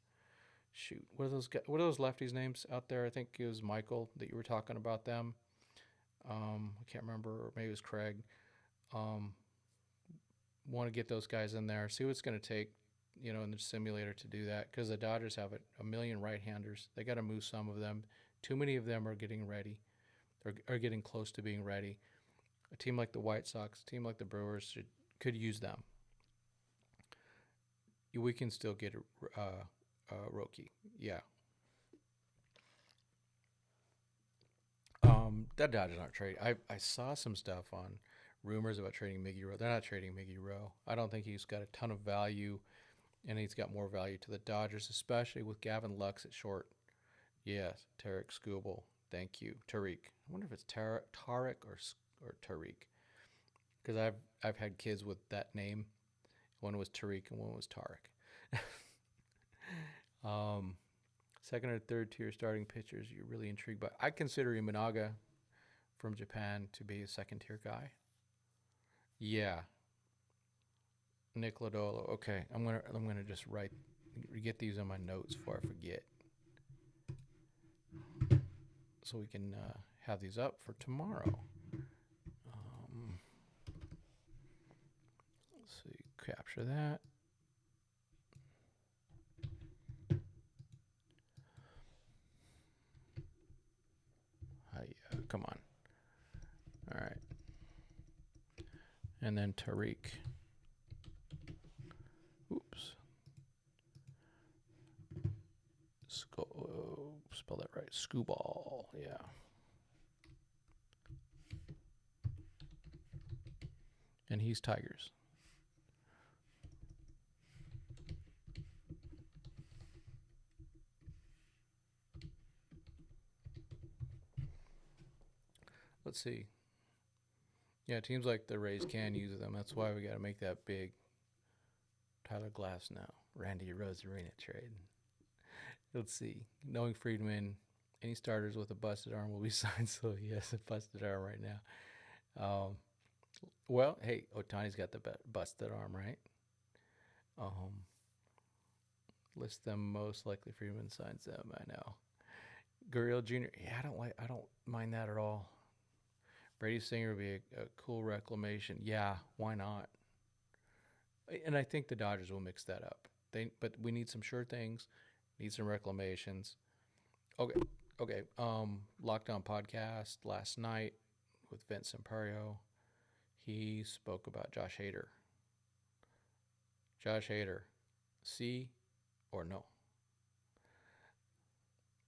Shoot, what are those guys? What are those lefties' names out there? I think it was Michael that you were talking about them. I can't remember, or maybe it was Craig. Want to get those guys in there, see what it's going to take, in the simulator to do that, because the Dodgers have a million right-handers. They got to move some of them. Too many of them are getting ready, are getting close to being ready. A team like the White Sox, a team like the Brewers could use them. We can still get a Roki, yeah. That Dodgers aren't trading. I saw some stuff on rumors about trading Miggy Rowe. They're not trading Miggy Rowe. I don't think he's got a ton of value, and he's got more value to the Dodgers, especially with Gavin Lux at short. Yes, Tarek Skubal. Thank you, Tariq. I wonder if it's Tarek or Tariq, because I've had kids with that name. One was Tariq and one was Tarek. Second or third tier starting pitchers you're really intrigued by. I consider Imanaga from Japan to be a second tier guy. Yeah. Nick Lodolo. Okay, I'm gonna just get these on my notes before I forget, so we can have these up for tomorrow. Let's see, capture that. Come on. All right. And then Tariq. Oops. Spell that right. Skubal. Yeah. And he's Tigers. Let's see. Yeah, teams like the Rays can use them. That's why we got to make that big Tyler Glass now. Randy Rosarina trade. Let's see. Knowing Friedman, any starters with a busted arm will be signed, so he has a busted arm right now. Well, hey, Otani's got the busted arm, right? List them most likely Friedman signs them. I know. Gurriel Jr. Yeah, I don't mind that at all. Brady Singer would be a cool reclamation. Yeah, why not? And I think the Dodgers will mix that up. But we need some sure things, need some reclamations. Okay. Lockdown podcast last night with Vince Imperio. He spoke about Josh Hader. Josh Hader, see or no?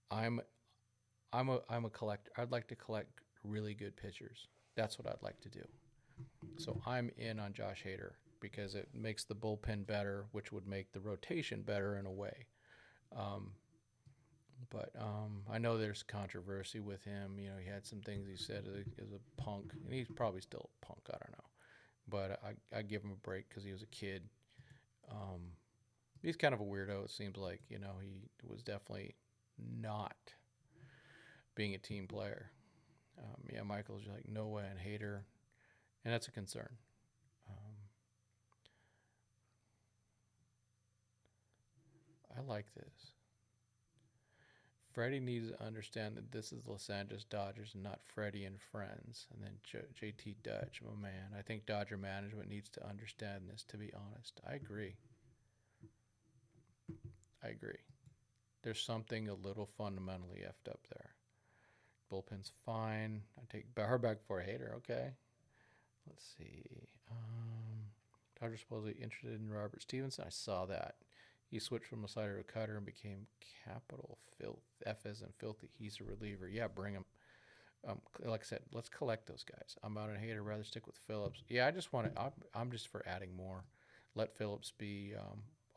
I'm a collector. I'd like to collect really good pitchers. That's what I'd like to do. So I'm in on Josh Hader because it makes the bullpen better, which would make the rotation better in a way. But I know there's controversy with him. He had some things he said as a punk, and he's probably still a punk. I don't know. But I give him a break because he was a kid. He's kind of a weirdo, it seems like. He was definitely not being a team player. Michael's like, no way, and Hader. And that's a concern. I like this. Freddie needs to understand that this is Los Angeles Dodgers and not Freddie and friends. And then JT Dutch, my man. I think Dodger management needs to understand this, to be honest. I agree. There's something a little fundamentally effed up there. Bullpen's fine. I take her back for a hater. Okay. Let's see. Dodgers supposedly interested in Robert Stevenson. I saw that. He switched from a slider to a cutter and became capital filth. F as in filthy. He's a reliever. Yeah, bring him. Like I said, let's collect those guys. I'm not a hater. Rather stick with Phillips. Yeah, I just want to. I'm just for adding more. Let Phillips be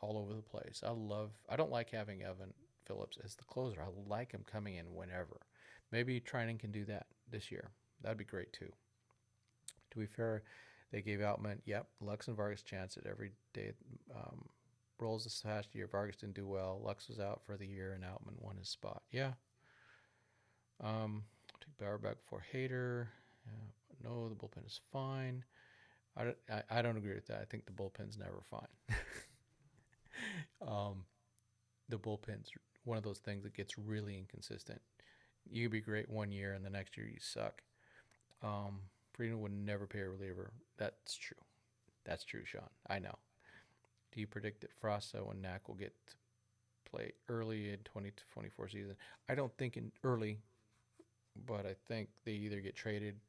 all over the place. I don't like having Evan Phillips as the closer. I like him coming in whenever. Maybe Trinan can do that this year. That'd be great too. To be fair, they gave Outman, Lux and Vargas chance at every day. Roles this past year. Vargas didn't do well. Lux was out for the year, and Outman won his spot. Yeah. Take Bauer back before Hader. No, the bullpen is fine. I don't agree with that. I think the bullpen's never fine. The bullpen's one of those things that gets really inconsistent. You could be great one year, and the next year you suck. Freedom would never pay a reliever. That's true. That's true, Sean. I know. Do you predict that Frasso and Knack will get to play early in 2024 season? I don't think in early, but I think they either get traded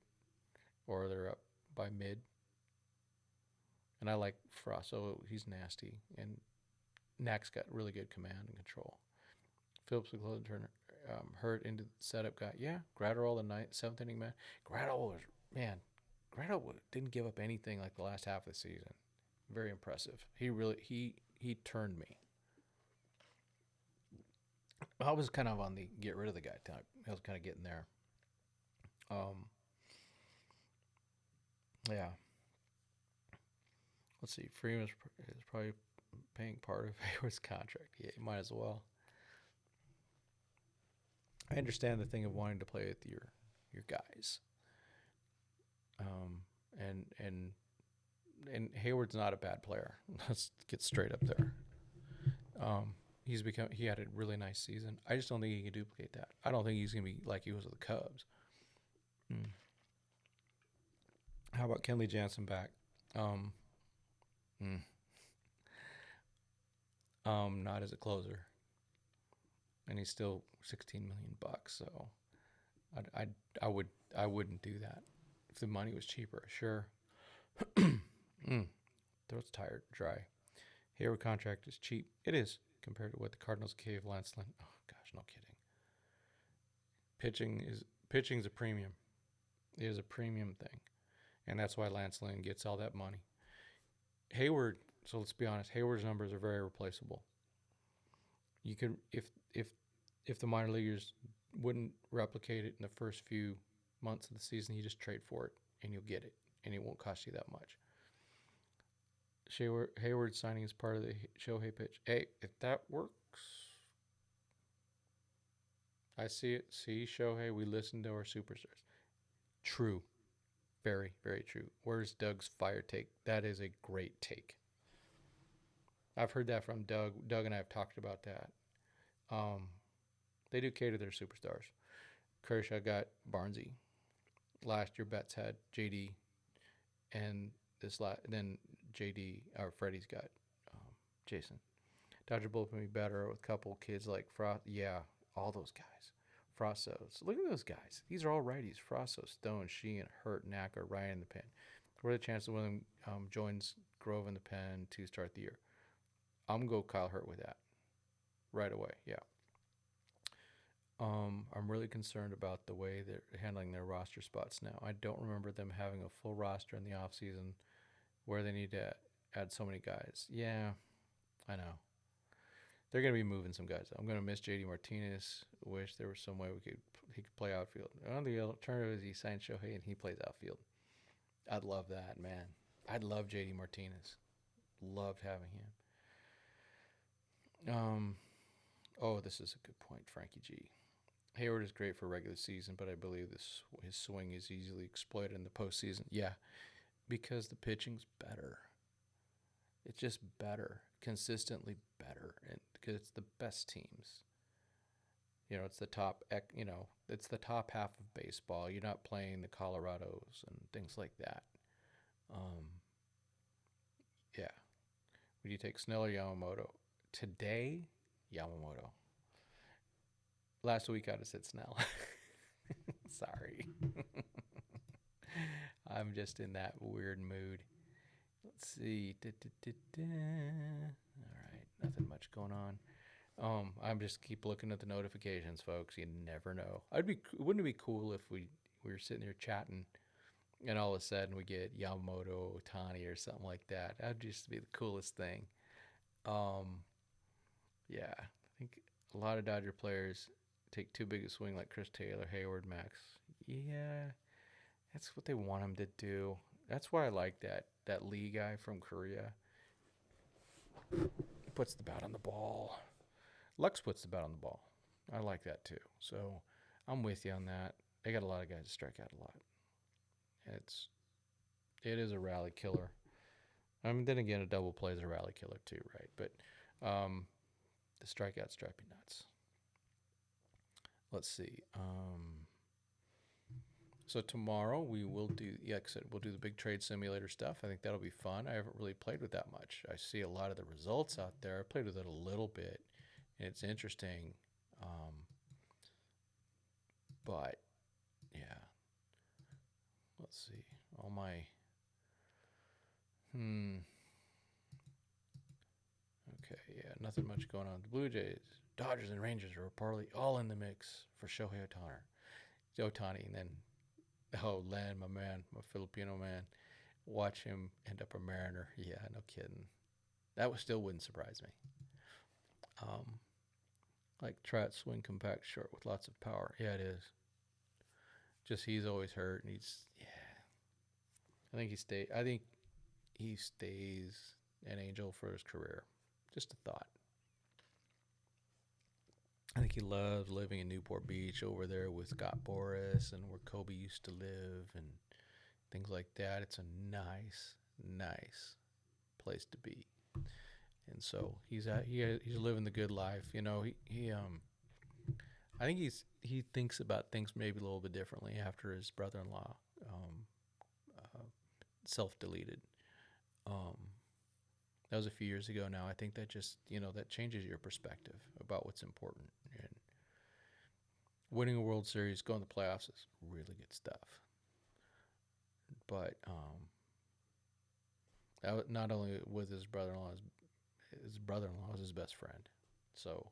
or they're up by mid. And I like Frasso. He's nasty. And Knack's got really good command and control. Phillips with closing turn hurt into the setup guy. Yeah, Gratterall the seventh inning man. Gratterall didn't give up anything like the last half of the season. Very impressive. He turned me. I was kind of on the get rid of the guy type. I was kind of getting there. Yeah. Let's see. Freeman is probably paying part of Heyward's contract. Yeah, you might as well. I understand the thing of wanting to play with your guys. And Heyward's not a bad player. Let's get straight up there. He had a really nice season. I just don't think he can duplicate that. I don't think he's gonna be like he was with the Cubs. How about Kenley Jansen back? Not as a closer, and he's still $16 million. So, I wouldn't do that if the money was cheaper. Sure. Throat's tired, dry. Heyward contract is cheap. It is compared to what the Cardinals gave Lance Lynn. Oh gosh, no kidding. Pitching's a premium. It is a premium thing, and that's why Lance Lynn gets all that money. Heyward. So let's be honest. Heyward's numbers are very replaceable. You could if the minor leaguers wouldn't replicate it in the first few months of the season, you just trade for it and you'll get it, and it won't cost you that much. Heyward signing as part of the Shohei pitch. Hey, if that works, I see it. See, Shohei, we listen to our superstars. True. Very, very true. Where's Doug's fire take? That is a great take. I've heard that from Doug. Doug and I have talked about that. They do cater their superstars. Kershaw got Barnesy. Last year, Betts had JD, and then JD or Freddie's got Jason. Dodger bullpen be better with a couple kids like Frost. Yeah, all those guys. Frostos. Look at those guys. These are all righties. Frosto, Stone, Sheehan, Hurt, Knack are right in the pen. What are the chances of William joins Grove in the pen to start the year? I'm going to go Kyle Hurt with that right away. Yeah. I'm really concerned about the way they're handling their roster spots now. I don't remember them having a full roster in the offseason where they need to add so many guys. Yeah, I know. They're going to be moving some guys. I'm going to miss JD Martinez. Wish there was some way he could play outfield. The alternative is he signs Shohei and he plays outfield. I'd love that, man. I'd love JD Martinez. Loved having him. This is a good point, Frankie G. Heyward is great for regular season, but I believe his swing is easily exploited in the postseason. Yeah, because the pitching's better. It's just better, consistently better, and because it's the best teams. It's the top, it's the top half of baseball. You're not playing the Colorados and things like that. Um, yeah. Would you take Snell or Yamamoto? Today, Yamamoto. Last week I'd have said Snell. Sorry. I'm just in that weird mood. Let's see. All right. Nothing much going on. I'm just keep looking at the notifications, folks. You never know. Wouldn't it be cool if we were sitting here chatting and all of a sudden we get Yamamoto, Otani, or something like that? That'd just be the coolest thing. Yeah, I think a lot of Dodger players take too big a swing like Chris Taylor, Heyward, Max. Yeah, that's what they want him to do. That's why I like that Lee guy from Korea. He puts the bat on the ball. Lux puts the bat on the ball. I like that too. So I'm with you on that. They got a lot of guys to strike out a lot. It is a rally killer. I mean, then again, a double play is a rally killer too, right? But the strikeouts drive me nuts. Let's see. So tomorrow we will do, like I said, we'll do the big trade simulator stuff. I think that'll be fun. I haven't really played with that much. I see a lot of the results out there. I played with it a little bit, and it's interesting. But yeah, let's see. All my Okay, yeah, nothing much going on. The Blue Jays, Dodgers, and Rangers are reportedly all in the mix for Shohei Ohtani, and then Len, my man, my Filipino man, watch him end up a Mariner. Yeah, no kidding. That still wouldn't surprise me. Like Trout swing compact short with lots of power. Yeah, it is. Just he's always hurt, and I think he stays an Angel for his career. Just a thought. I think he loves living in Newport Beach over there with Scott Boras and where Kobe used to live and things like that. It's a nice, nice place to be. And so he's living the good life. I think he thinks about things maybe a little bit differently after his brother-in-law self-deleted. That was a few years ago now. I think that just, that changes your perspective about what's important. And winning a World Series, going to the playoffs is really good stuff. But not only with his brother-in-law was his best friend. So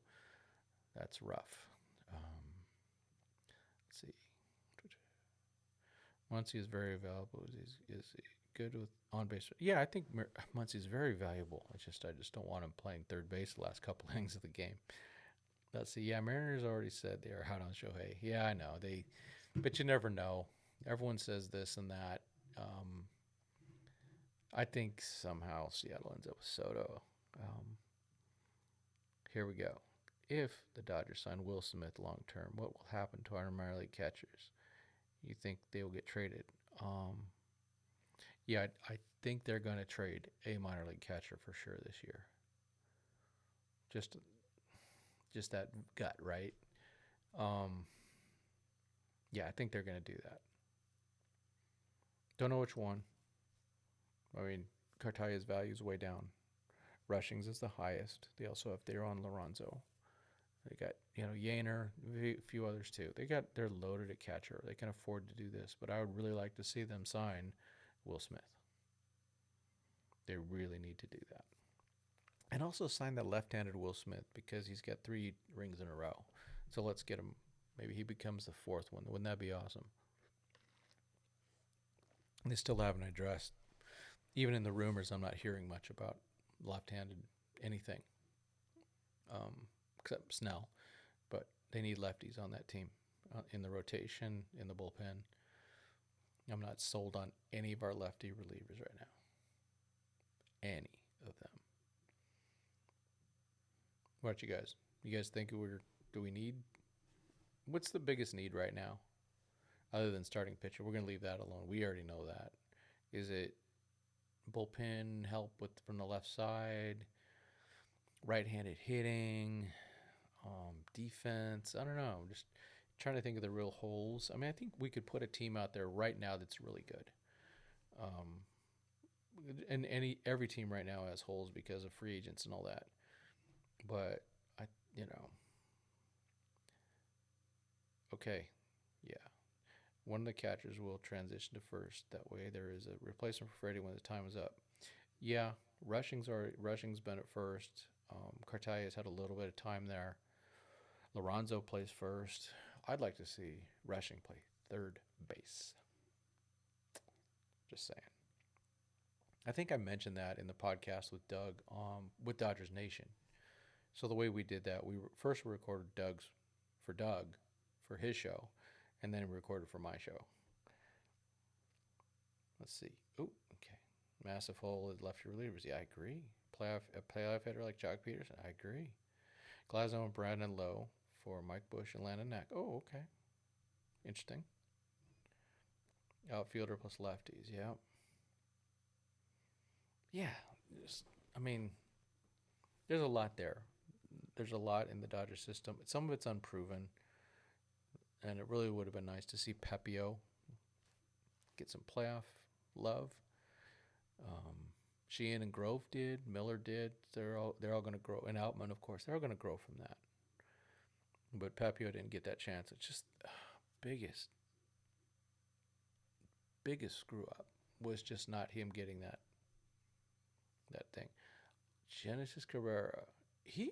that's rough. Let's see. Muncy is very valuable. Is good with on base. Yeah, I think Muncy is very valuable. I just don't want him playing third base the last couple innings of the game. Let's see. Yeah, Mariners already said they are hot on Shohei. Yeah, I know but you never know. Everyone says this and that. I think somehow Seattle ends up with Soto. Here we go. If the Dodgers sign Will Smith long term, what will happen to our minor league catchers? You think they will get traded? Yeah, I think they're going to trade a minor league catcher for sure this year. Just that gut, right? Yeah, I think they're going to do that. Don't know which one. I mean, Cartaya's value is way down. Rushing's is the highest. They also have Theron Lorenzo. They got, Yainer, a few others too. They're loaded at catcher. They can afford to do this, but I would really like to see them sign Will Smith. They really need to do that. And also sign that left-handed Will Smith because he's got 3 rings in a row. So let's get him. Maybe he becomes the 4th one. Wouldn't that be awesome? They still haven't addressed. Even in the rumors, I'm not hearing much about left-handed anything. Except Snell, but they need lefties on that team in the rotation, in the bullpen. I'm not sold on any of our lefty relievers right now. Any of them. What about you guys? You guys think do we need? What's the biggest need right now, other than starting pitcher? We're gonna leave that alone. We already know that. Is it bullpen help from the left side? Right-handed hitting? Defense, I don't know. I'm just trying to think of the real holes. I mean, I think we could put a team out there right now that's really good. Um, and every team right now has holes because of free agents and all that. But I, you know, okay, yeah. One of the catchers will transition to first. That way, there is a replacement for Freddie when the time is up. Yeah, Rushing's been at first. Cartaya had a little bit of time there. Lorenzo plays first. I'd like to see Rushing play third base. Just saying. I think I mentioned that in the podcast with Doug, with Dodgers Nation. So the way we did that, we first recorded Doug for his show, and then we recorded for my show. Let's see. Oh, okay. Massive hole at lefty relievers. Yeah, I agree. A playoff hitter like Jock Peterson. I agree. Glasnow and Brandon Lowe for Mike Bush and Landon Knack. Oh, okay. Interesting. Outfielder plus lefties. Yeah. Yeah. I mean, there's a lot there. There's a lot in the Dodger system. Some of it's unproven, and it really would have been nice to see Pepio get some playoff love. Sheehan and Grove did. Miller did. They're all going to grow. And Outman, of course, they're all going to grow from that. But Pepio didn't get that chance. It's just biggest screw up was just not him getting that thing. Genesis Cabrera, he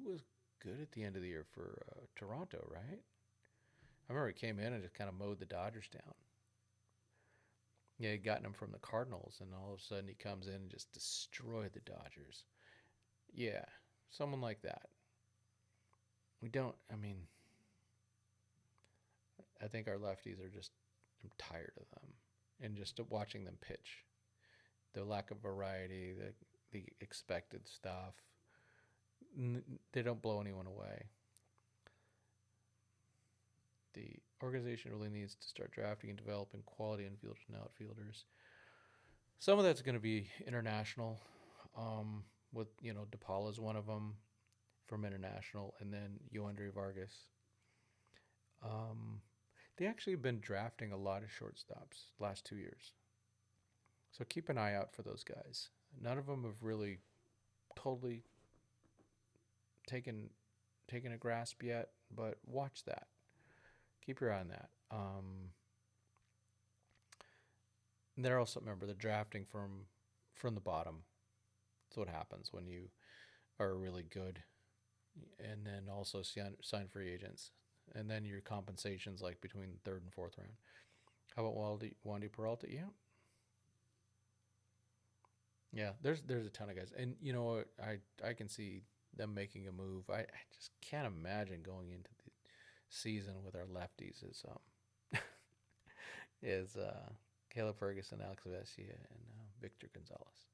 was good at the end of the year for Toronto, right? I remember he came in and just kind of mowed the Dodgers down. Yeah, he'd gotten him from the Cardinals, and all of a sudden he comes in and just destroyed the Dodgers. Yeah, someone like that. I think our lefties are just, I'm tired of them. And just watching them pitch. The lack of variety, the expected stuff. They don't blow anyone away. The organization really needs to start drafting and developing quality infielders and outfielders. Some of that's going to be international. With DePaula's one of them from international, and then Yoandre Vargas. They actually have been drafting a lot of shortstops last 2 years. So keep an eye out for those guys. None of them have really totally taken a grasp yet, but watch that. Keep your eye on that. They're also, remember, they're drafting from the bottom. That's what happens when you are really good. And then also sign free agents. And then your compensations like between the third and fourth round. How about Wandy Peralta? Yeah. Yeah, there's a ton of guys. And you know what? I can see them making a move. I just can't imagine going into the season with our lefties is Caleb Ferguson, Alex Vesia, and Victor Gonzalez.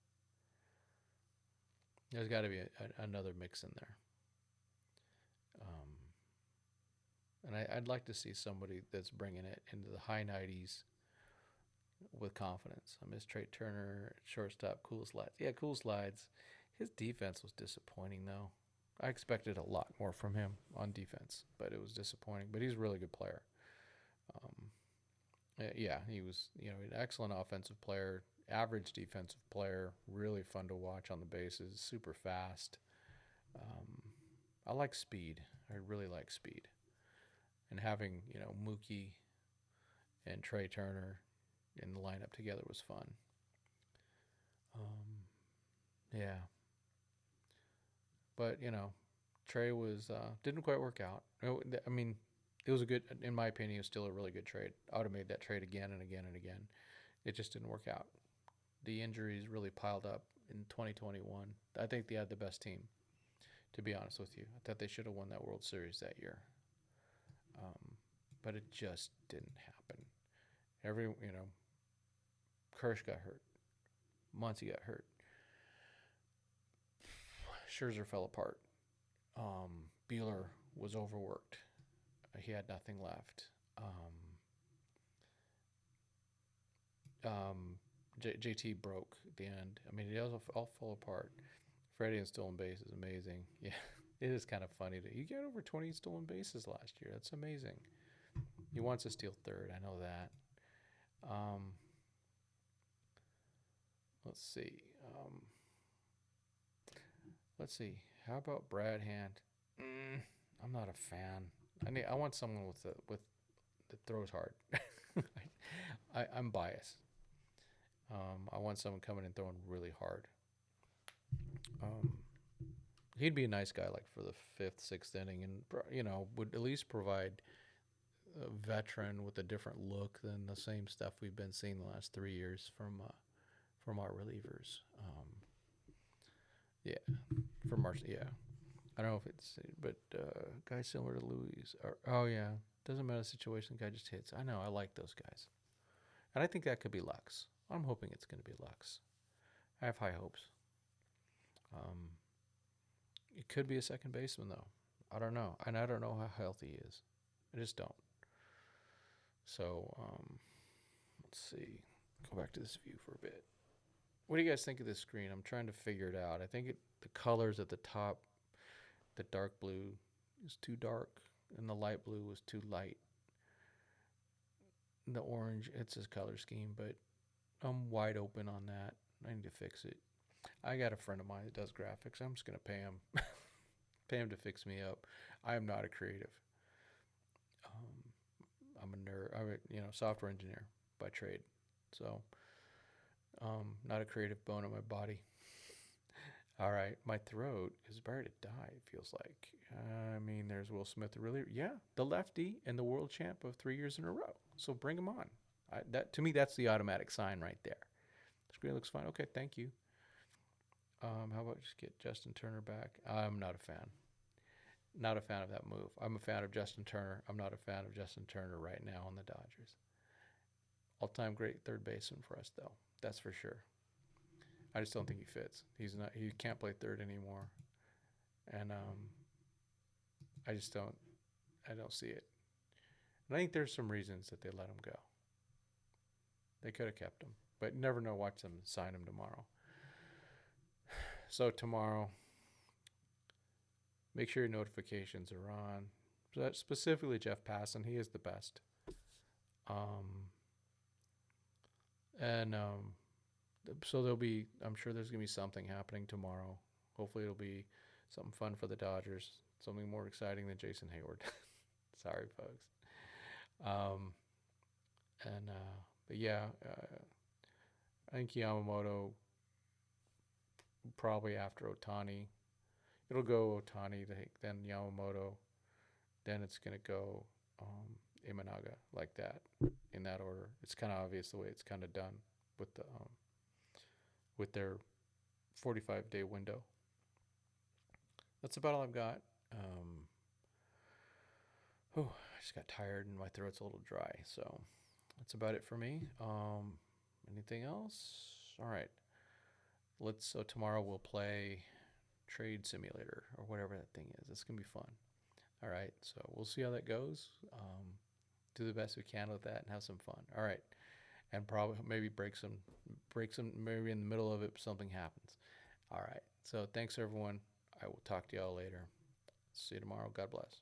There's got to be another mix in there. And I'd like to see somebody that's bringing it into the high 90s with confidence. I miss Trey Turner, shortstop, Cool Slides. Yeah, Cool Slides. His defense was disappointing, though. I expected a lot more from him on defense, but it was disappointing. But he's a really good player. Yeah, he was, an excellent offensive player, average defensive player, really fun to watch on the bases, super fast. I like speed. I really like speed. And having, Mookie and Trey Turner in the lineup together was fun. Yeah. But, Trey was didn't quite work out. I mean, it was a good, in my opinion, it was still a really good trade. I would have made that trade again and again and again. It just didn't work out. The injuries really piled up in 2021. I think they had the best team, to be honest with you. I thought they should have won that World Series that year. But it just didn't happen. Kirsch got hurt. Muncy got hurt. Scherzer fell apart. Buehler was overworked. He had nothing left. JT broke at the end. I mean, it all fell apart. Freddie and stolen base is amazing. Yeah. It is kind of funny that you got over 20 stolen bases last year. That's amazing. He wants to steal third. I know that. Um, let's see. Let's see. How about Brad Hand? I'm not a fan. I want someone that throws hard. I'm biased. I want someone coming and throwing really hard. Um, he'd be a nice guy, like for the fifth, sixth inning, and would at least provide a veteran with a different look than the same stuff we've been seeing the last 3 years from our relievers. Yeah, from our yeah. I don't know if it's, but guy similar to Louis. Oh yeah, doesn't matter the situation. The guy just hits. I know. I like those guys, and I think that could be Lux. I'm hoping it's going to be Lux. I have high hopes. Um, it could be a second baseman though. I don't know, and I don't know how healthy he is. I just don't. So let's see. Go back to this view for a bit. What do you guys think of this screen? I'm trying to figure it out. I think the colors at the top, the dark blue is too dark, and the light blue was too light. The orange, it's his color scheme, but I'm wide open on that. I need to fix it. I got a friend of mine that does graphics. I'm just gonna pay him, pay him to fix me up. I am not a creative. I'm a nerd. I'm a software engineer by trade, so not a creative bone in my body. All right, my throat is ready to die. It feels like. I mean, there's Will Smith, the lefty and the world champ of 3 years in a row. So bring him on. That to me, that's the automatic sign right there. The screen looks fine. Okay, thank you. How about just get Justin Turner back? I'm not a fan. Not a fan of that move. I'm a fan of Justin Turner. I'm not a fan of Justin Turner right now on the Dodgers. All-time great third baseman for us, though. That's for sure. I just don't think he fits. He's not. He can't play third anymore, and I just don't. I don't see it. And I think there's some reasons that they let him go. They could have kept him, but you never know. Watch them sign him tomorrow. So tomorrow, make sure your notifications are on. Specifically, Jeff Passan. He is the best. So there'll be. I'm sure there's gonna be something happening tomorrow. Hopefully, it'll be something fun for the Dodgers. Something more exciting than Jason Hayward. Sorry, folks. But yeah, I think Yamamoto probably after Ohtani. It'll go Ohtani, then Yamamoto, then it's gonna go Imanaga like that in that order. It's kind of obvious the way it's kind of done with the with their 45-day window. That's about all I've got. I just got tired and my throat's a little dry, so that's about it for me. Anything else? All right. So tomorrow we'll play Trade Simulator or whatever that thing is. It's gonna be fun. All right. So we'll see how that goes. Do the best we can with that and have some fun. All right. And probably maybe break some. Maybe in the middle of it something happens. All right. So thanks everyone. I will talk to y'all later. See you tomorrow. God bless.